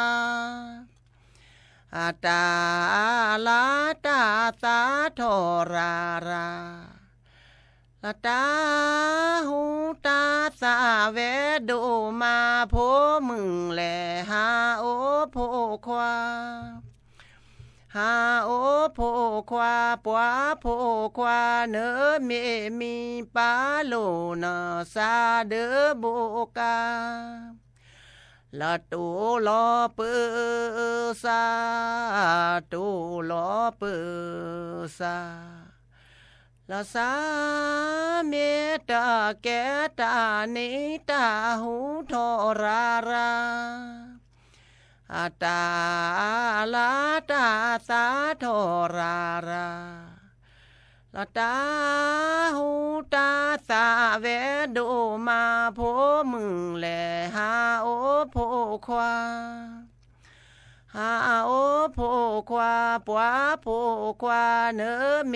อาตาลาตาสาโทราราละตาหูตาสาเวโดมาโพมึงแลหาโอโพควาหาโอโพควาปัวโพควาเนเมมีปาโลนาสาเดโบกาละตูลอปือซาตูลอปือซาละสาเมตาแกตานิตาหูทราราอาตาลาตาสาโทราราละตาหูตาสาเวโดมาโพมึงแลหาโอโพควาหาโอโพควาปัวโพควาเนเม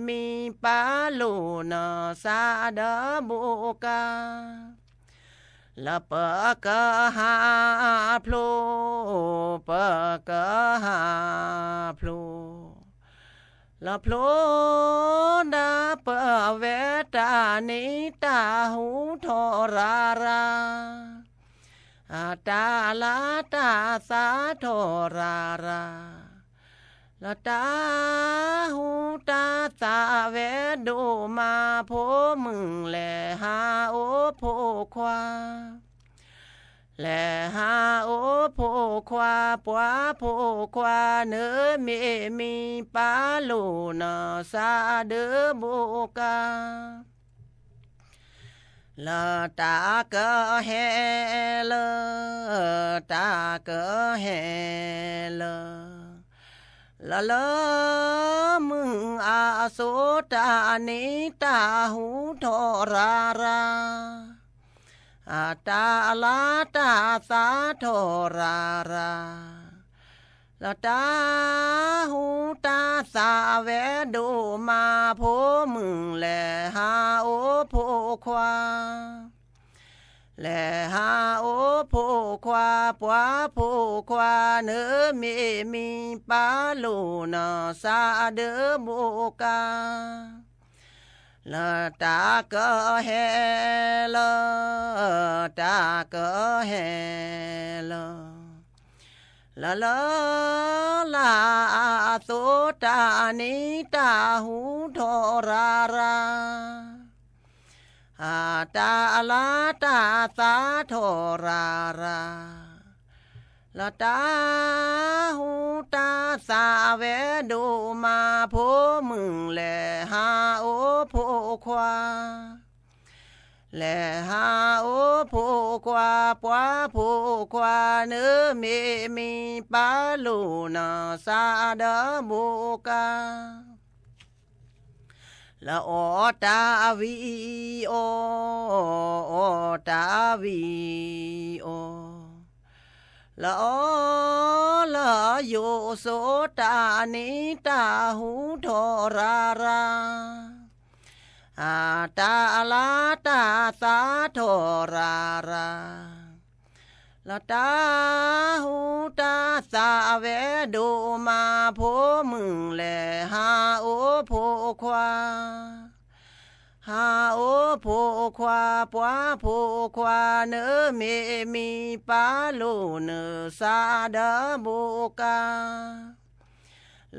มีปาโลนาสาดาโบกาละปะกะหาพลูปะกะหาพลูละพลูดาปะเวตานิตาหูทราราอาตาลาตาสาโทราราละตาหูตาสาเวโดมาโพมึงแลหาโอโพควาแลหาโอโพควาปัวโพควาเนเมมีปาโลนาสาเดโบกาละตากะแฮลตากะแฮลละละมึงอาโสตานิตาหูทราราอาตาลาตาสาโทราราละตาหูตาสาเวโดมาโพมึงแลหาโอโพควาแลหาโอโพควาปัวโพควาเนเมมีปาโลนาสาเดโบกาละตากะแฮละตากะแฮละละละลาโสตานิตาหูทราราอาตาลาตาสาโทราราละตาหูตาสาเวโดมาโพมึงแลหาโอโพควาแลหาโอโพควาปัวโพควาเนเมมีปาโลนาสาดาโบกาละโอตาวีโอตาวีโอ ละอ๋อละโยโสตานิตาหูทราราอาตาลาตาสาทราราละตาหูตาสาเวดูมาโพมึงแลหาโอโพควาหาโอโพควาปวาโพควาเนเมมีปาโลเนสาดาโบกา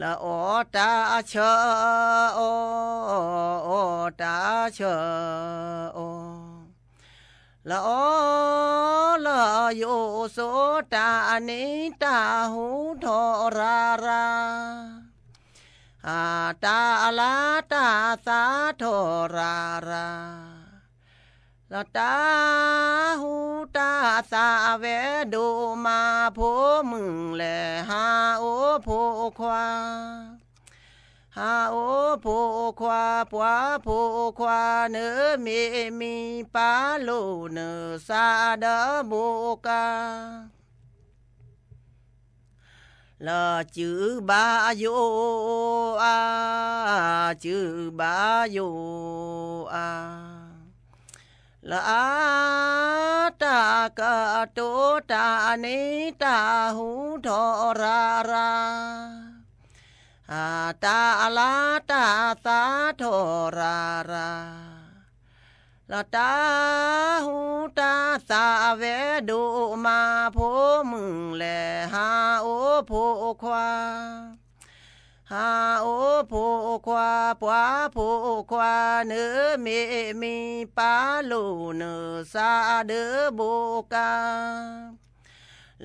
ละออตาเชออตาเชอละออละโยโสตานิตาหูทราราอาตาลาตาสาทราราละตาหูตาสาเวดูมาโพมึงแลหาโอโพควาหาโอโพควาปวาโพควาเนเมมีปาโลเนสาดาโบกาละจือบาโยอาจือบาโยอาละอาตากะโตตานิตาหูทราราอาตาลาตาสาทราราละตาหูตาสาเวดูมาโพมึงแลหาโอโพควาหาโอโพควาปวาโพควาเนเมมีปาโลเนสาเดโบกา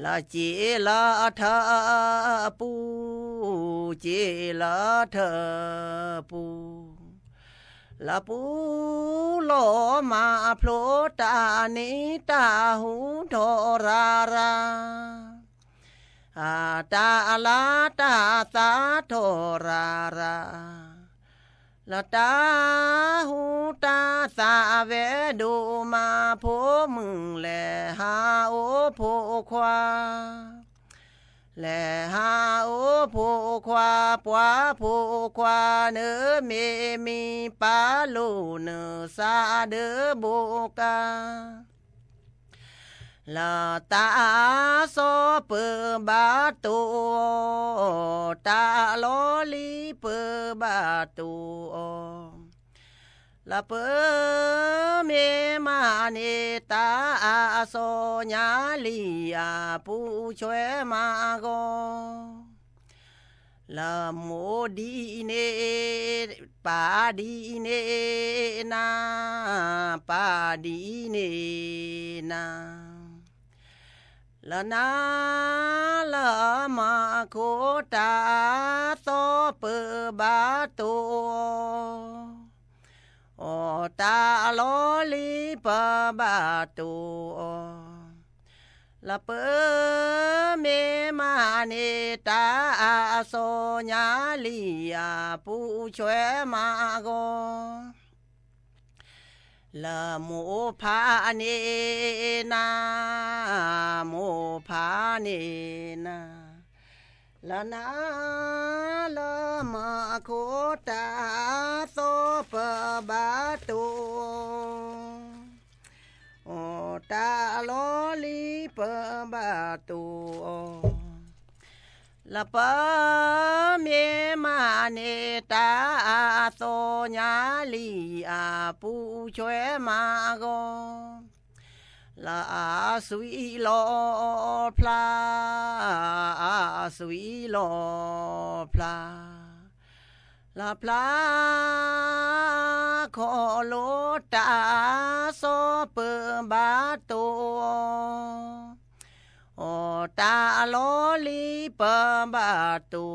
ละเจละเธอปูเจละเธอปูละปูโลมาโพลตานิตาหูทราราอาตาลาตาสาทราราละตาหูตาสาเวดูมาโพมึงแลหาโอโพควาแลหาโอโพควาปวาโพควาเนเมมีปาโลเนสาเดโบกาละตาโซเปบาตูตาโลลีเปบาตูละเปเมมาเนตาโซญาลีอาปูช่วยมาโกละโมดีเนปาดีเนนาปาดีเนนาละนาละมาโคตาโซเปบาตูโอตาโลลีปบาตูละเปเมมาเนตาโซญาลีอาปูช่วยมาโกละโมพาเนนาโมพาเนนาละนาละมาโคตาโซปบาตูโอตาโลลีปบาตูละปะเมมาเนตาโซญาลีอาปูช่วยมาโกละอาสุยโลพลาอาสุยโลพลาละพลาขอโลตาโซเปบาตูโอตาโลลีปบาตู